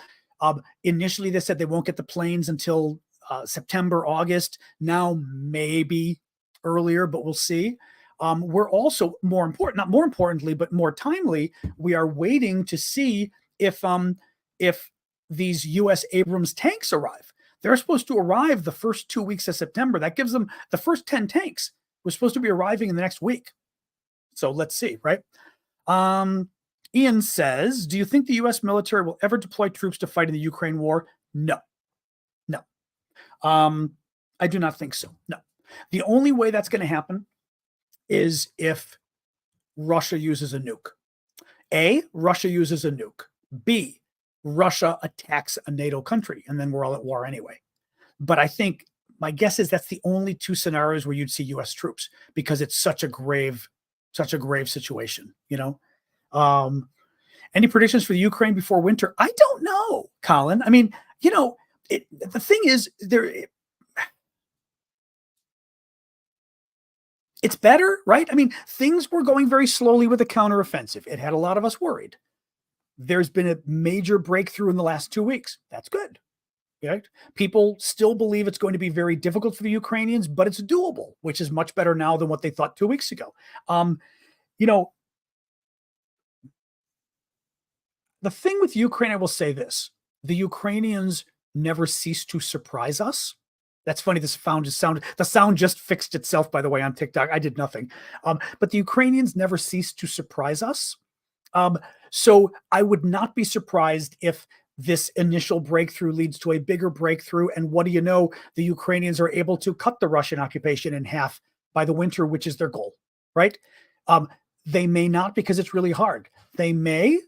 Initially, they said they won't get the planes until September, August. Now, maybe earlier, but we'll see. We're also not more importantly, but more timely, we are waiting to see if these U.S. Abrams tanks arrive. They're supposed to arrive the first 2 weeks of September. That gives them the first 10 tanks. We're supposed to be arriving in the next week. So let's see, right? Ian says, do you think the U.S. military will ever deploy troops to fight in the Ukraine war? No. I do not think so. No. The only way that's going to happen is if Russia uses a nuke. A, Russia uses a nuke. B, Russia attacks a NATO country, and then we're all at war anyway. But I think my guess is that's the only two scenarios where you'd see U.S. troops, because it's such a grave situation, you know? Any predictions for the Ukraine before winter? I don't know, Colin. I mean, you know, the thing is, it's better, right? I mean, things were going very slowly with the counteroffensive. It had a lot of us worried. There's been a major breakthrough in the last 2 weeks. That's good. Right? People still believe it's going to be very difficult for the Ukrainians, but it's doable, which is much better now than what they thought 2 weeks ago. You know, the thing with Ukraine, I will say this: the Ukrainians never cease to surprise us. That's funny. The sound just fixed itself, by the way, on TikTok. I did nothing. But the Ukrainians never cease to surprise us. So I would not be surprised if this initial breakthrough leads to a bigger breakthrough. And what do you know? The Ukrainians are able to cut the Russian occupation in half by the winter, which is their goal, right? They may not because it's really hard. They may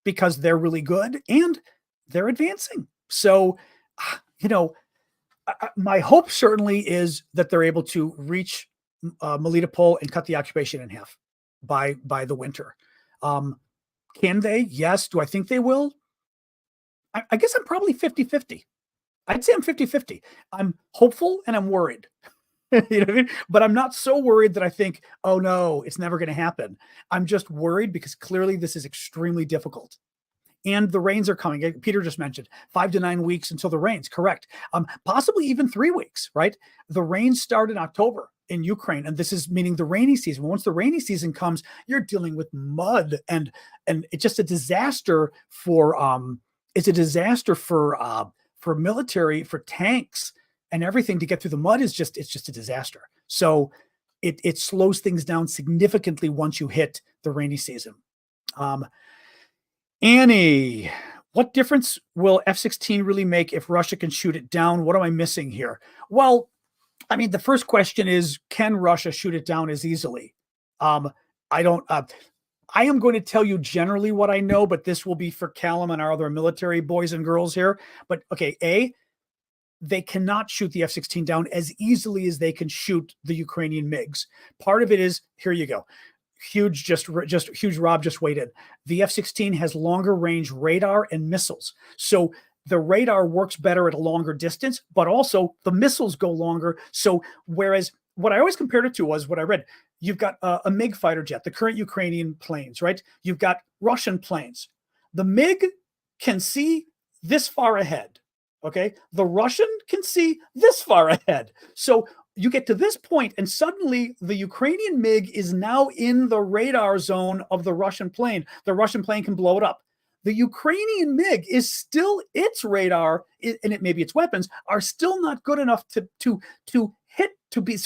because they're really good and they're advancing. So, my hope certainly is that they're able to reach Melitopol and cut the occupation in half by the winter. Can they? Yes. Do I think they will? I guess I'm probably 50-50. I'd say I'm 50-50. I'm hopeful and I'm worried. You know what I mean? But I'm not so worried that I think, oh no, it's never going to happen. I'm just worried because clearly this is extremely difficult. And the rains are coming. Peter just mentioned 5 to 9 weeks until the rains. Correct. Possibly even 3 weeks, right? The rains start in October in Ukraine, and this is meaning the rainy season. Once the rainy season comes, you're dealing with mud, and it's just a disaster for military, for tanks and everything to get through the mud. It's just a disaster. So it slows things down significantly once you hit the rainy season. Annie, what difference will F-16 really make if Russia can shoot it down? What am I missing here? Well, I mean, the first question is, can Russia shoot it down as easily? I am going to tell you generally what I know, but this will be for Callum and our other military boys and girls here. But okay, they cannot shoot the F-16 down as easily as they can shoot the Ukrainian MiGs. Part of it is, here you go. Huge Rob just weighed in. The F-16 has longer range radar and missiles. So the radar works better at a longer distance, but also the missiles go longer. So whereas what I always compared it to was what I read. You've got a MiG fighter jet, the current Ukrainian planes, right? You've got Russian planes. The MiG can see this far ahead. Okay. The Russian can see this far ahead. So you get to this point, and suddenly the Ukrainian MiG is now in the radar zone of the Russian plane. The Russian plane can blow it up. The Ukrainian MiG is still, its radar, and maybe its weapons are still not good enough to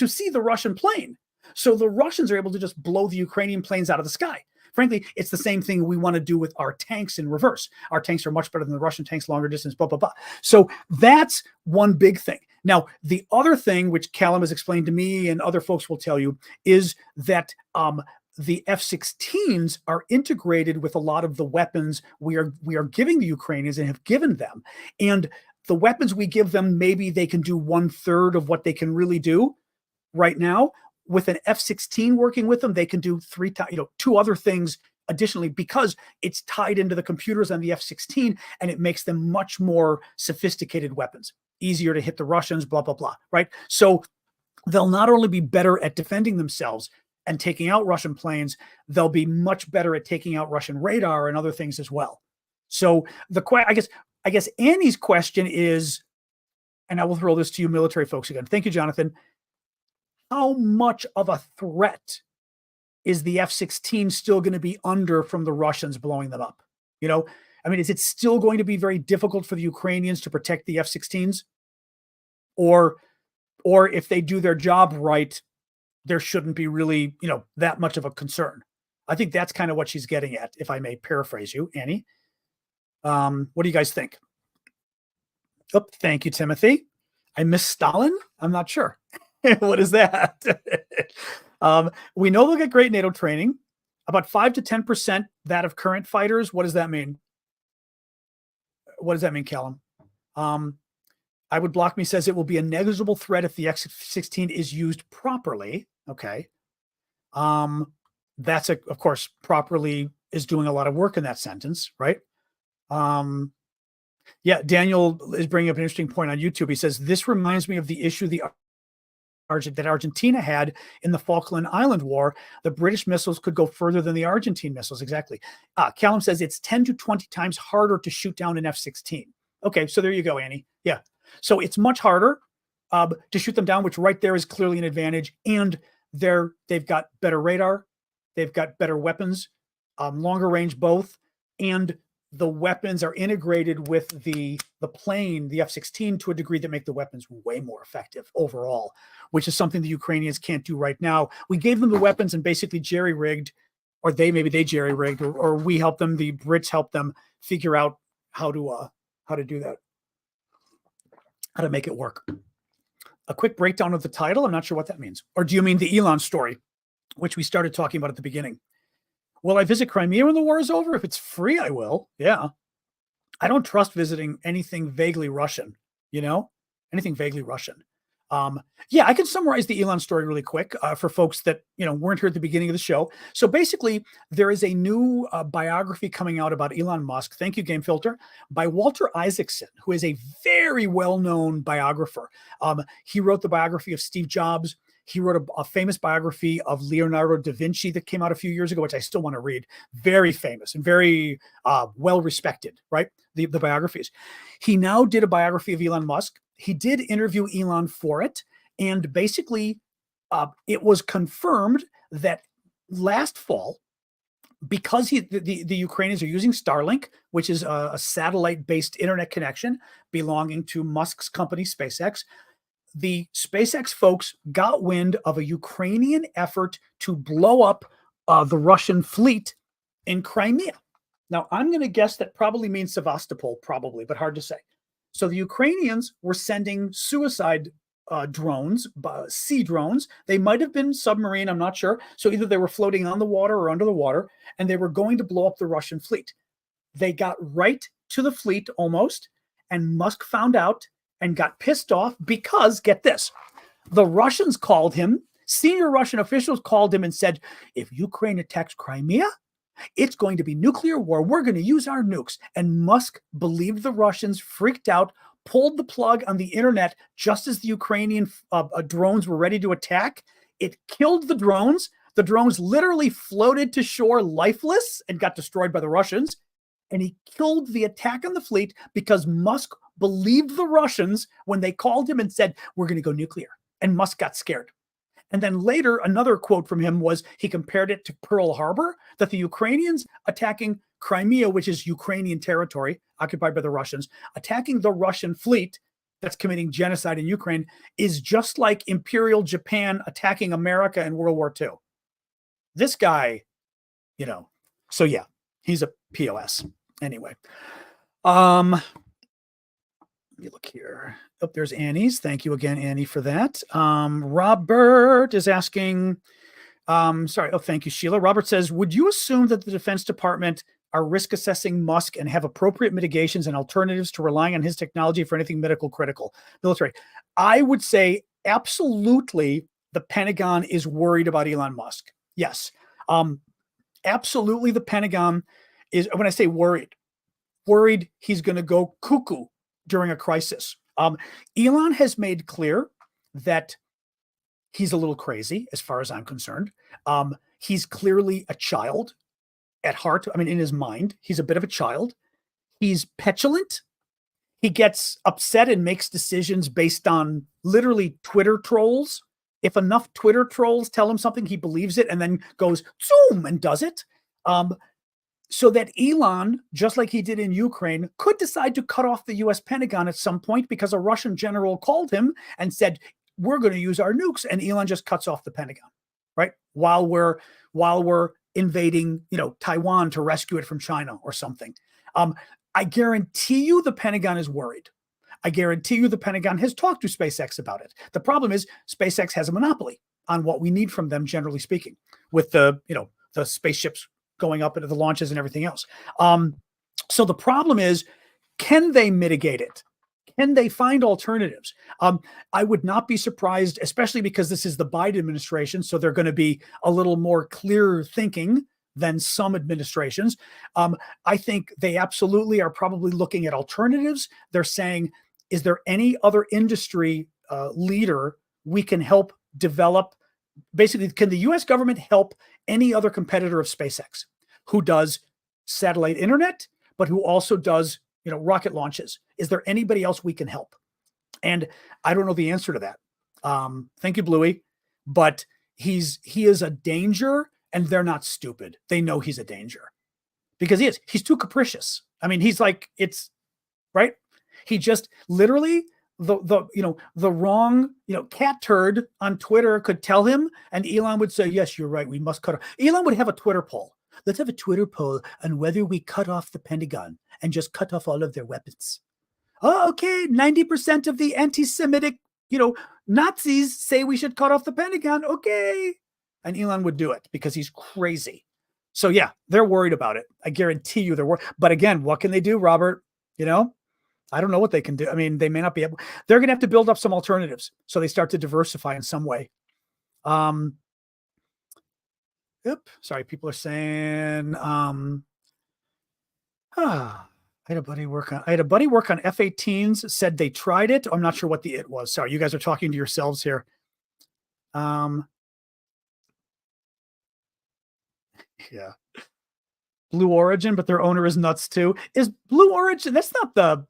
see the Russian plane. So the Russians are able to just blow the Ukrainian planes out of the sky. Frankly, it's the same thing we want to do with our tanks in reverse. Our tanks are much better than the Russian tanks, longer distance, blah, blah, blah. So that's one big thing. Now, the other thing, which Callum has explained to me and other folks will tell you, is that the F-16s are integrated with a lot of the weapons we are giving the Ukrainians and have given them. And the weapons we give them, maybe they can do 1/3 of what they can really do right now. With an F-16 working with them, they can do 2 other things additionally, because it's tied into the computers on the F-16, and it makes them much more sophisticated weapons, easier to hit the Russians, blah, blah, blah, right? So they'll not only be better at defending themselves and taking out Russian planes, they'll be much better at taking out Russian radar and other things as well. So I guess Annie's question is, and I will throw this to you military folks again. Thank you, Jonathan. How much of a threat is the F-16 still going to be under from the Russians blowing them up? Is it still going to be very difficult for the Ukrainians to protect the F-16s? Or if they do their job right, there shouldn't be really, that much of a concern. I think that's kind of what she's getting at, if I may paraphrase you, Annie. What do you guys think? Oh, thank you, Timothy. I miss Stalin? I'm not sure. What is that? We know they'll get great NATO training, about 5 to 10% that of current fighters. What does that mean? What does that mean, Callum? I would block me says it will be a negligible threat if the X-16 is used properly. Okay. That's of course, properly is doing a lot of work in that sentence, right? Yeah, Daniel is bringing up an interesting point on YouTube. He says, this reminds me of the issue that Argentina had in the Falkland Island War. The British missiles could go further than the Argentine missiles. Exactly. Callum says it's 10 to 20 times harder to shoot down an F-16. Okay, so there you go, Annie. Yeah. So it's much harder to shoot them down, which right there is clearly an advantage. And they've got better radar. They've got better weapons, longer range both. And the weapons are integrated with the plane, the F-16, to a degree that make the weapons way more effective overall, which is something the Ukrainians can't do right now. We gave them the weapons and basically jerry-rigged, or maybe they jerry-rigged, or we helped them, the Brits helped them figure out how to do that, how to make it work. A quick breakdown of the title. I'm not sure what that means. Or do you mean the Elon story, which we started talking about at the beginning? Will I visit Crimea when the war is over? If it's free, I will. Yeah. I don't trust visiting anything vaguely Russian, anything vaguely Russian. Yeah, I can summarize the Elon story really quick for folks that weren't here at the beginning of the show. So basically, there is a new biography coming out about Elon Musk. Thank you, Game Filter, by Walter Isaacson, who is a very well-known biographer. He wrote the biography of Steve Jobs. He wrote a famous biography of Leonardo da Vinci that came out a few years ago, which I still want to read. Very famous and very well-respected, right? The biographies. He now did a biography of Elon Musk. He did interview Elon for it. And basically, it was confirmed that last fall, because the Ukrainians are using Starlink, which is a satellite-based internet connection belonging to Musk's company, SpaceX, the SpaceX folks got wind of a Ukrainian effort to blow up the Russian fleet in Crimea. Now, I'm going to guess that probably means Sevastopol, probably, but hard to say. So the Ukrainians were sending suicide drones, sea drones. They might have been submarine, I'm not sure. So either they were floating on the water or under the water, and they were going to blow up the Russian fleet. They got right to the fleet almost, and Musk found out and got pissed off because, get this, the Russians called him, senior Russian officials called him and said, if Ukraine attacks Crimea, it's going to be nuclear war. We're going to use our nukes. And Musk believed the Russians, freaked out, pulled the plug on the internet just as the Ukrainian drones were ready to attack. It killed the drones. The drones literally floated to shore lifeless and got destroyed by the Russians. And he killed the attack on the fleet because Musk believed the Russians when they called him and said, we're going to go nuclear. And Musk got scared. And then later, another quote from him was he compared it to Pearl Harbor, that the Ukrainians attacking Crimea, which is Ukrainian territory occupied by the Russians, attacking the Russian fleet that's committing genocide in Ukraine is just like Imperial Japan attacking America in World War II. This guy, so yeah, he's a POS. Anyway, let me look here. Oh, there's Annie's. Thank you again, Annie, for that. Robert is asking, sorry. Oh, thank you, Sheila. Robert says, would you assume that the Defense Department are risk assessing Musk and have appropriate mitigations and alternatives to relying on his technology for anything medical critical military? I would say absolutely the Pentagon is worried about Elon Musk. Yes. Absolutely the Pentagon is, when I say worried he's going to go cuckoo during a crisis. Elon has made clear that he's a little crazy as far as I'm concerned. He's clearly a child at heart. I mean, in his mind, he's a bit of a child. He's petulant. He gets upset and makes decisions based on literally Twitter trolls. If enough Twitter trolls tell him something, he believes it and then goes zoom and does it. So that Elon, just like he did in Ukraine, could decide to cut off the U.S. Pentagon at some point because a Russian general called him and said, we're going to use our nukes. And Elon just cuts off the Pentagon, right? While we're invading, Taiwan to rescue it from China or something. I guarantee you the Pentagon is worried. I guarantee you the Pentagon has talked to SpaceX about it. The problem is SpaceX has a monopoly on what we need from them, generally speaking, with the spaceships going up into the launches and everything else. So the problem is, can they mitigate it? Can they find alternatives? I would not be surprised, especially because this is the Biden administration, so they're going to be a little more clear thinking than some administrations. I think they absolutely are probably looking at alternatives. They're saying, is there any other industry leader we can help develop? Basically, can the U.S. government help any other competitor of SpaceX who does satellite internet, but who also does, rocket launches? Is there anybody else we can help? And I don't know the answer to that. Thank you, Bluey. But he is a danger, and they're not stupid. They know he's a danger. because he's too capricious. I mean, he's like, it's right. He just literally the wrong, cat turd on Twitter could tell him, and Elon would say, yes, you're right, we must cut off. Elon would have a Twitter poll. Let's have a Twitter poll on whether we cut off the Pentagon and just cut off all of their weapons. Oh, okay, 90% of the anti-Semitic, Nazis say we should cut off the Pentagon. Okay. And Elon would do it because he's crazy. So yeah, they're worried about it. I guarantee you they're worried. But again, what can they do, Robert? I don't know what they can do. I mean, they may not be able. They're going to have to build up some alternatives. So they start to diversify in some way. Sorry, people are saying, I had a buddy work on F-18s, said they tried it. I'm not sure what the it was. Sorry, you guys are talking to yourselves here. Yeah. Blue Origin, but their owner is nuts too. Is Blue Origin, that's not the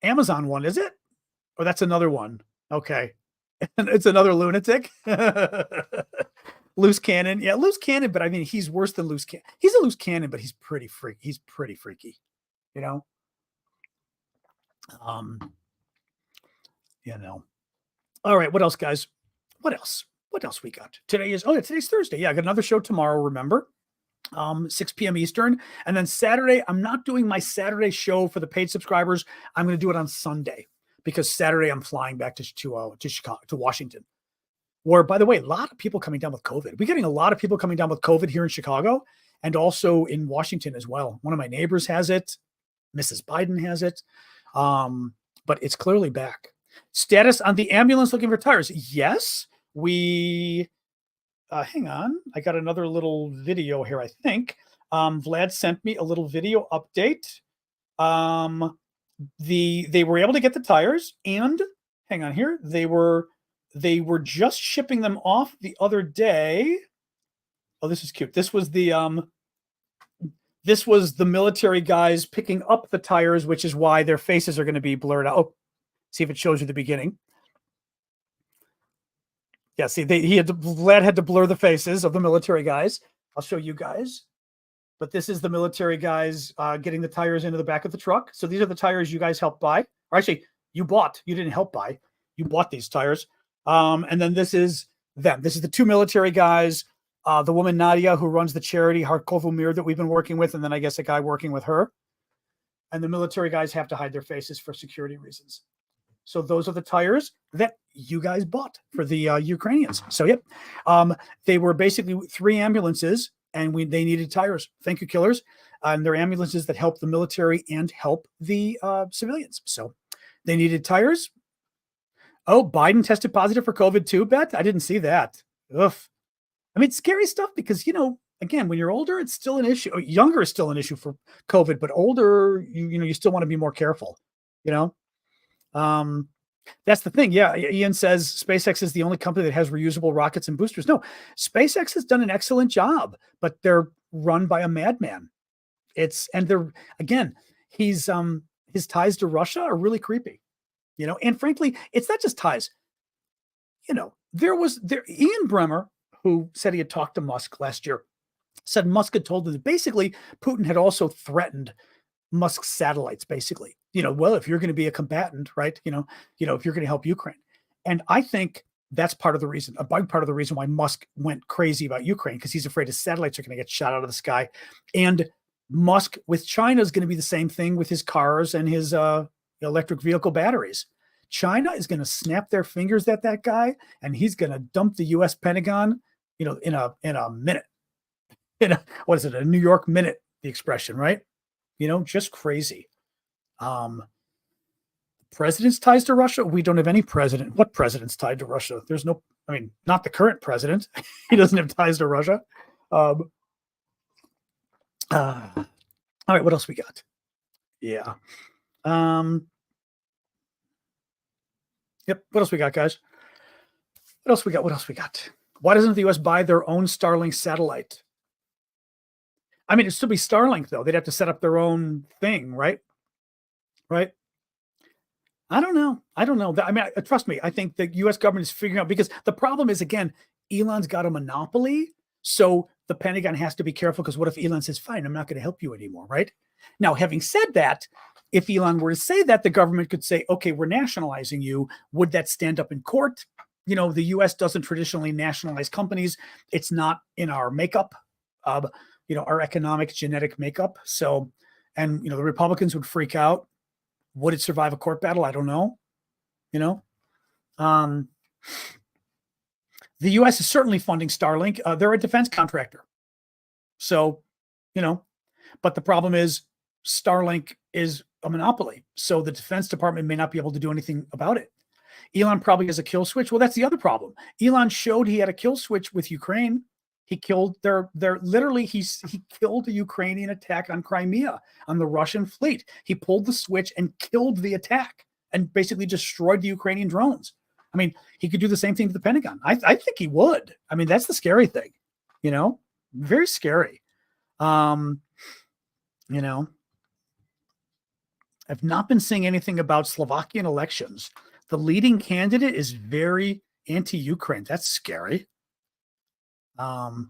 Amazon one, is it? Or that's another one. Okay. It's another lunatic. Loose cannon. Yeah, loose cannon, but I mean, he's worse than loose cannon. He's a loose cannon, but he's pretty freaky. He's pretty freaky, All right, what else, guys? What else we got? Today's Thursday. Yeah, I got another show tomorrow, remember? 6 p.m. Eastern. And then Saturday, I'm not doing my Saturday show for the paid subscribers. I'm going to do it on Sunday because Saturday I'm flying back to Chicago, to Washington. Where, by the way, a lot of people coming down with COVID. We're getting a lot of people coming down with COVID here in Chicago and also in Washington as well. One of my neighbors has it. Mrs. Biden has it. But it's clearly back. Status on the ambulance looking for tires. Yes, we... hang on. I got another little video here, I think. Vlad sent me a little video update. They were able to get the tires, and hang on here. They were just shipping them off the other day. Oh, this is cute. This was the military guys picking up the tires, which is why their faces are going to be blurred out. Oh, see if it shows you the beginning. Yeah, see, Vlad had to blur the faces of the military guys. I'll show you guys. But this is the military guys getting the tires into the back of the truck. So these are the tires you guys helped buy. Or actually, you bought. You didn't help buy. You bought these tires. And then this is them. This is the two military guys. The woman, Nadia, who runs the charity, Harkovomir, that we've been working with. And then I guess a guy working with her. And the military guys have to hide their faces for security reasons. So those are the tires that you guys bought for the Ukrainians. So, yep. They were basically 3 ambulances, and they needed tires. Thank you, killers. And they're ambulances that help the military and help the civilians. So they needed tires. Oh, Biden tested positive for COVID too, Bet? I didn't see that. Ugh. I mean, it's scary stuff because, again, when you're older, it's still an issue. Younger is still an issue for COVID, but older, you still want to be more careful, That's the thing. Yeah. Ian says SpaceX is the only company that has reusable rockets and boosters. No, SpaceX has done an excellent job, but they're run by a madman. His ties to Russia are really creepy, and frankly, it's not just ties. Ian Bremmer, who said he had talked to Musk last year, said Musk had told him that basically Putin had also threatened Musk's satellites, basically, well, if you're going to be a combatant, right, if you're going to help Ukraine. And I think that's part of the reason, a big part of the reason why Musk went crazy about Ukraine, because he's afraid his satellites are going to get shot out of the sky. And Musk with China is going to be the same thing with his cars and his electric vehicle batteries. China is going to snap their fingers at that guy, and he's going to dump the U.S. Pentagon, in a minute. What is it? A New York minute, the expression, right? Just crazy. President's ties to Russia? We don't have any president. What president's tied to Russia? There's no, not the current president. He doesn't have ties to Russia. All right, what else we got? Yeah. Yep. What else we got, guys? What else we got? Why doesn't the U.S. buy their own Starlink satellite? It'd still be Starlink, though. They'd have to set up their own thing, right? Right? I don't know. Trust me. I think the U.S. government is figuring out, because the problem is, again, Elon's got a monopoly. So the Pentagon has to be careful because what if Elon says, fine, I'm not going to help you anymore, right? Now, having said that, if Elon were to say that, the government could say, okay, we're nationalizing you. Would that stand up in court? You know, the US doesn't traditionally nationalize companies. It's not in our makeup, you know, our economic genetic makeup. So, and, you know, the Republicans would freak out. Would it survive a court battle? I don't know. You know, the US is certainly funding Starlink. They're a defense contractor. So, you know, but the problem is Starlink is a monopoly. So the Defense Department may not be able to do anything about it. Elon probably has a kill switch. Well, that's the other problem. Elon showed he had a kill switch with Ukraine. He killed he killed a Ukrainian attack on Crimea on the Russian fleet. He pulled the switch and killed the attack and basically destroyed the Ukrainian drones. I mean, he could do the same thing to the Pentagon. I think he would. I mean, that's the scary thing, you know, very scary. You know, I've not been seeing anything about Slovakian elections. The leading candidate is very anti-Ukraine. That's scary. Wow,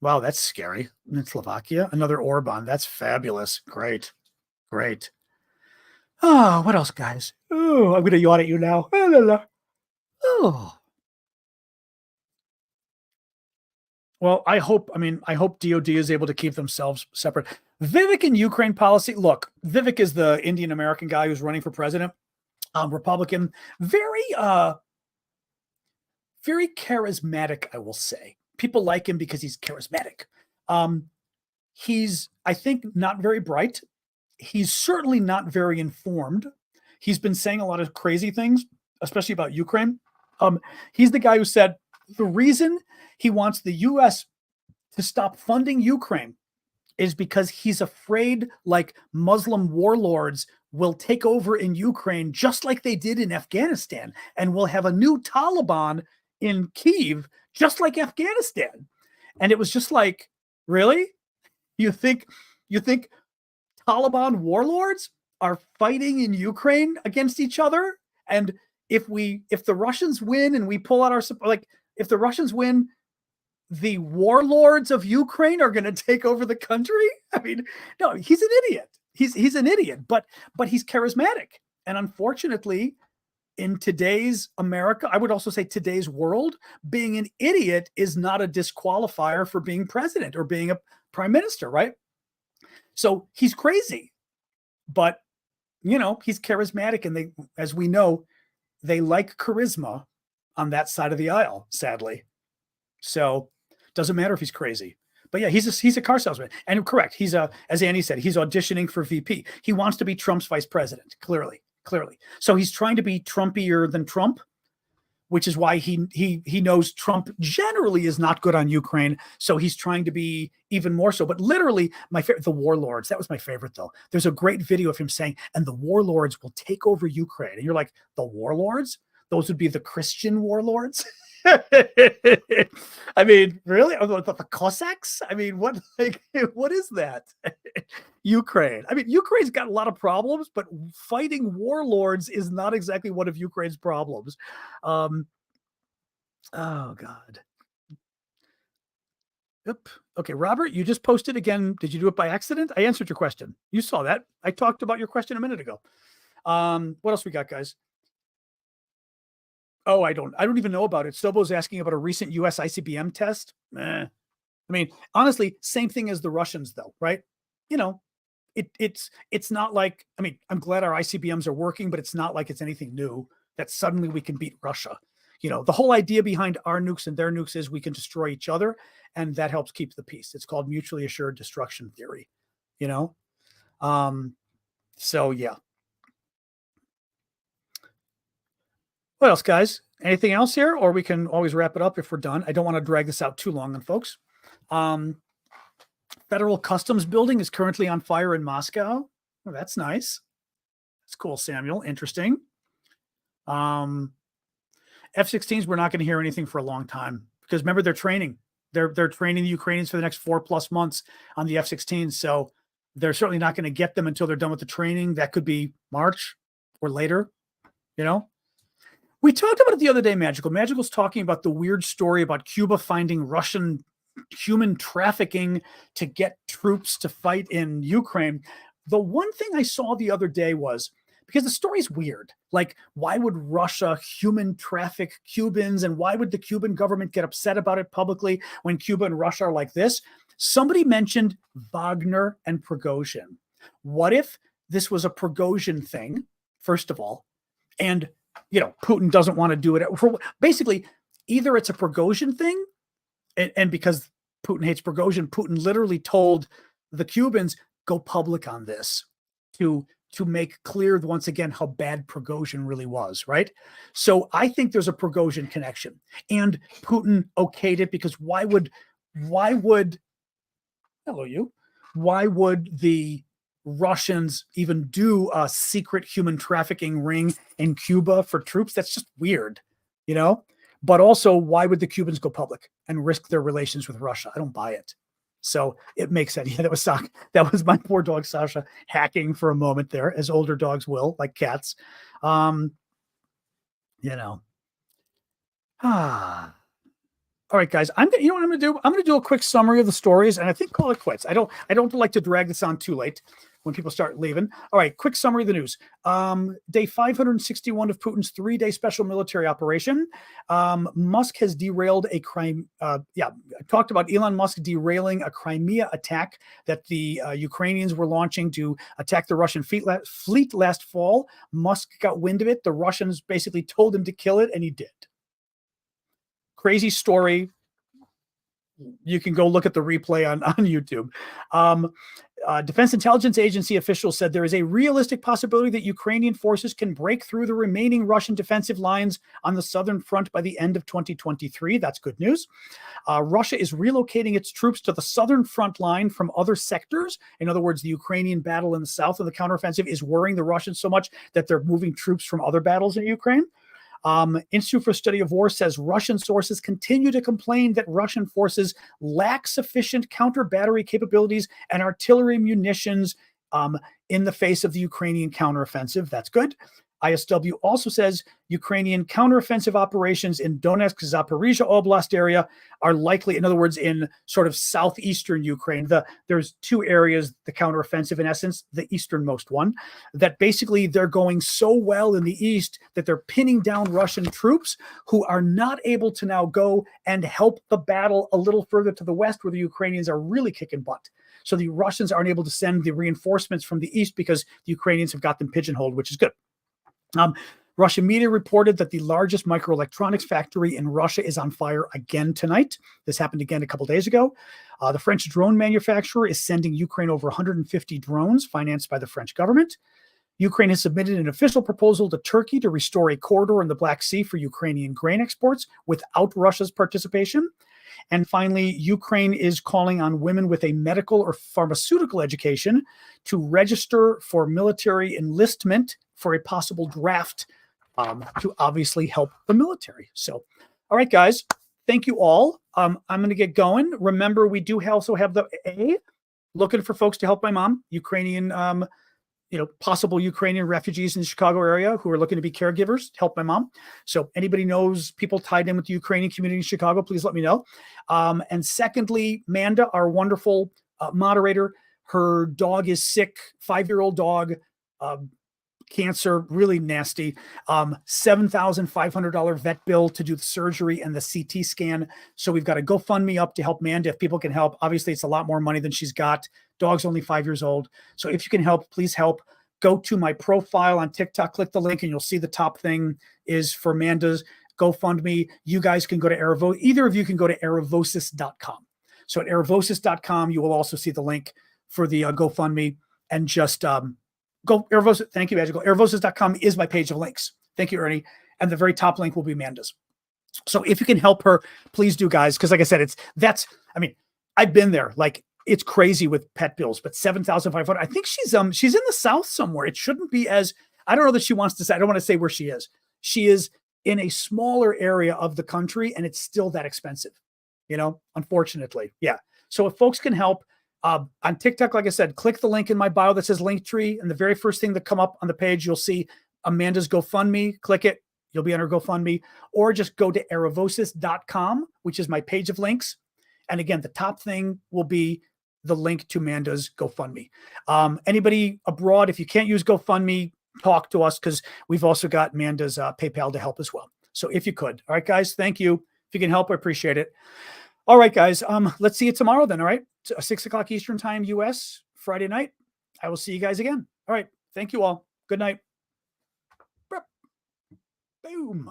that's scary. In Slovakia, another Orban. That's fabulous. Great. Great. Oh, what else, guys? Oh, I'm going to yawn at you now. Oh. Well, I hope DOD is able to keep themselves separate. Vivek and Ukraine policy. Look, Vivek is the Indian American guy who's running for president. Republican, very charismatic, I will say. People like him because he's charismatic. He's, I think, not very bright. He's certainly not very informed. He's been saying a lot of crazy things, especially about Ukraine. He's the guy who said the reason he wants the U.S. to stop funding Ukraine is because he's afraid like Muslim warlords will take over in Ukraine just like they did in Afghanistan, and we'll have a new Taliban in Kyiv just like Afghanistan. And it was just like, really? You think Taliban warlords are fighting in Ukraine against each other? And if the Russians win and we pull out our support, like if the Russians win, the warlords of Ukraine are going to take over the country? I mean, no, he's an idiot. He's an idiot, but he's charismatic. And unfortunately, in today's America, I would also say today's world, being an idiot is not a disqualifier for being president or being a prime minister, right? So he's crazy, but you know, he's charismatic, and they, as we know, they like charisma on that side of the aisle, sadly. So doesn't matter if he's crazy. But yeah, he's a car salesman. And correct, he's as Andy said, he's auditioning for VP. He wants to be Trump's vice president, clearly. So he's trying to be Trumpier than Trump, which is why he knows Trump generally is not good on Ukraine. So he's trying to be even more so. But literally, my favorite, the warlords, that was my favorite though. There's a great video of him saying, and the warlords will take over Ukraine. And you're like, the warlords? Those would be the Christian warlords? I mean, really? The Cossacks? I mean, what is that? Ukraine. I mean, Ukraine's got a lot of problems, but fighting warlords is not exactly one of Ukraine's problems. Oh God. Yep. Okay, Robert, you just posted again. Did you do it by accident? I answered your question. You saw that. I talked about your question a minute ago. What else we got, guys? Oh, I don't even know about it. Stobo's asking about a recent US ICBM test. I mean, honestly, same thing as the Russians though, right? You know, it's not like, I mean, I'm glad our ICBMs are working, but it's not like it's anything new that suddenly we can beat Russia. You know, the whole idea behind our nukes and their nukes is we can destroy each other, and that helps keep the peace. It's called mutually assured destruction theory, you know? So yeah. What else, guys? Anything else here? Or we can always wrap it up if we're done. I don't want to drag this out too long on folks. Federal Customs building is currently on fire in Moscow. Oh, that's nice. That's cool, Samuel. Interesting. F-16s, we're not going to hear anything for a long time because remember, they're training. They're training the Ukrainians for the next 4+ months on the F-16s. So they're certainly not going to get them until they're done with the training. That could be March or later, you know? We talked about it the other day, Magical. Magical's talking about the weird story about Cuba finding Russian human trafficking to get troops to fight in Ukraine. The one thing I saw the other day was, because the story's weird, like, why would Russia human traffic Cubans, and why would the Cuban government get upset about it publicly when Cuba and Russia are like this? Somebody mentioned Wagner and Prigozhin. What if this was a Prigozhin thing, first of all, and Putin doesn't want to do it? Basically, either it's a Prigozhin thing, and because Putin hates Prigozhin, Putin literally told the Cubans, go public on this to make clear once again how bad Prigozhin really was, right? So I think there's a Prigozhin connection, and Putin okayed it because why would the Russians even do a secret human trafficking ring in Cuba for troops? That's just weird, But also, why would the Cubans go public and risk their relations with Russia? I don't buy it. So it makes sense. Yeah, that was my poor dog Sasha hacking for a moment there, as older dogs will, like cats. All right, guys. What I'm going to do? I'm going to do a quick summary of the stories, and I think call it quits. I don't like to drag this on too late when people start leaving. All right, quick summary of the news. Day 561 of Putin's 3-day special military operation. Musk has derailed a crime. I talked about Elon Musk derailing a Crimea attack that the Ukrainians were launching to attack the Russian fleet last fall. Musk got wind of it. The Russians basically told him to kill it, and he did. Crazy story. You can go look at the replay on YouTube. Defense Intelligence Agency officials said there is a realistic possibility that Ukrainian forces can break through the remaining Russian defensive lines on the southern front by the end of 2023. That's good news. Russia is relocating its troops to the southern front line from other sectors. In other words, the Ukrainian battle in the south of the counteroffensive is worrying the Russians so much that they're moving troops from other battles in Ukraine. Institute for Study of War says Russian sources continue to complain that Russian forces lack sufficient counter-battery capabilities and artillery munitions in the face of the Ukrainian counteroffensive. That's good. ISW also says Ukrainian counteroffensive operations in Donetsk, Zaporizhia Oblast area are likely, in other words, in sort of southeastern Ukraine. There's two areas, the counteroffensive, in essence, the easternmost one, that basically they're going so well in the east that they're pinning down Russian troops who are not able to now go and help the battle a little further to the west where the Ukrainians are really kicking butt. So the Russians aren't able to send the reinforcements from the east because the Ukrainians have got them pigeonholed, which is good. Russian media reported that the largest microelectronics factory in Russia is on fire again tonight. This happened again a couple days ago. The French drone manufacturer is sending Ukraine over 150 drones financed by the French government. Ukraine has submitted an official proposal to Turkey to restore a corridor in the Black Sea for Ukrainian grain exports without Russia's participation. And finally, Ukraine is calling on women with a medical or pharmaceutical education to register for military enlistment for a possible draft to obviously help the military. So, all right, guys, thank you all. I'm going to get going. Remember, we do also have the looking for folks to help my mom, Ukrainian, possible Ukrainian refugees in the Chicago area who are looking to be caregivers, help my mom. So anybody knows people tied in with the Ukrainian community in Chicago, please let me know. And secondly, Manda, our wonderful moderator, her dog is sick, 5-year-old dog, cancer, really nasty. $7,500 vet bill to do the surgery and the CT scan. So we've got a GoFundMe up to help Manda if people can help. Obviously, it's a lot more money than she's got. Dog's only 5 years old. So if you can help, please help. Go to my profile on TikTok, click the link, and you'll see the top thing is for Manda's GoFundMe. You guys can go to Aravosis. Either of you can go to aravosis.com. So at aravosis.com, you will also see the link for the GoFundMe, and just go Aravosis. Thank you, Magical. Aravosis.com is my page of links. Thank you, Ernie. And the very top link will be Manda's. So if you can help her, please do, guys. Because like I said, I've been there. Like, it's crazy with pet bills, but $7,500. I think she's in the South somewhere. It shouldn't be as, I don't know that she wants to say, I don't want to say where she is. She is in a smaller area of the country, and it's still that expensive, unfortunately. Yeah. So if folks can help, on TikTok, like I said, click the link in my bio that says Linktree, and the very first thing that come up on the page, you'll see Amanda's GoFundMe. Click it. You'll be on her GoFundMe, or just go to aravosis.com, which is my page of links. And again, the top thing will be the link to Manda's GoFundMe. Anybody abroad, if you can't use GoFundMe, talk to us, because we've also got Manda's PayPal to help as well. So if you could. All right, guys, thank you. If you can help, I appreciate it. All right, guys, let's see you tomorrow then, all right? 6 o'clock Eastern time, US, Friday night. I will see you guys again. All right, thank you all. Good night. Boom.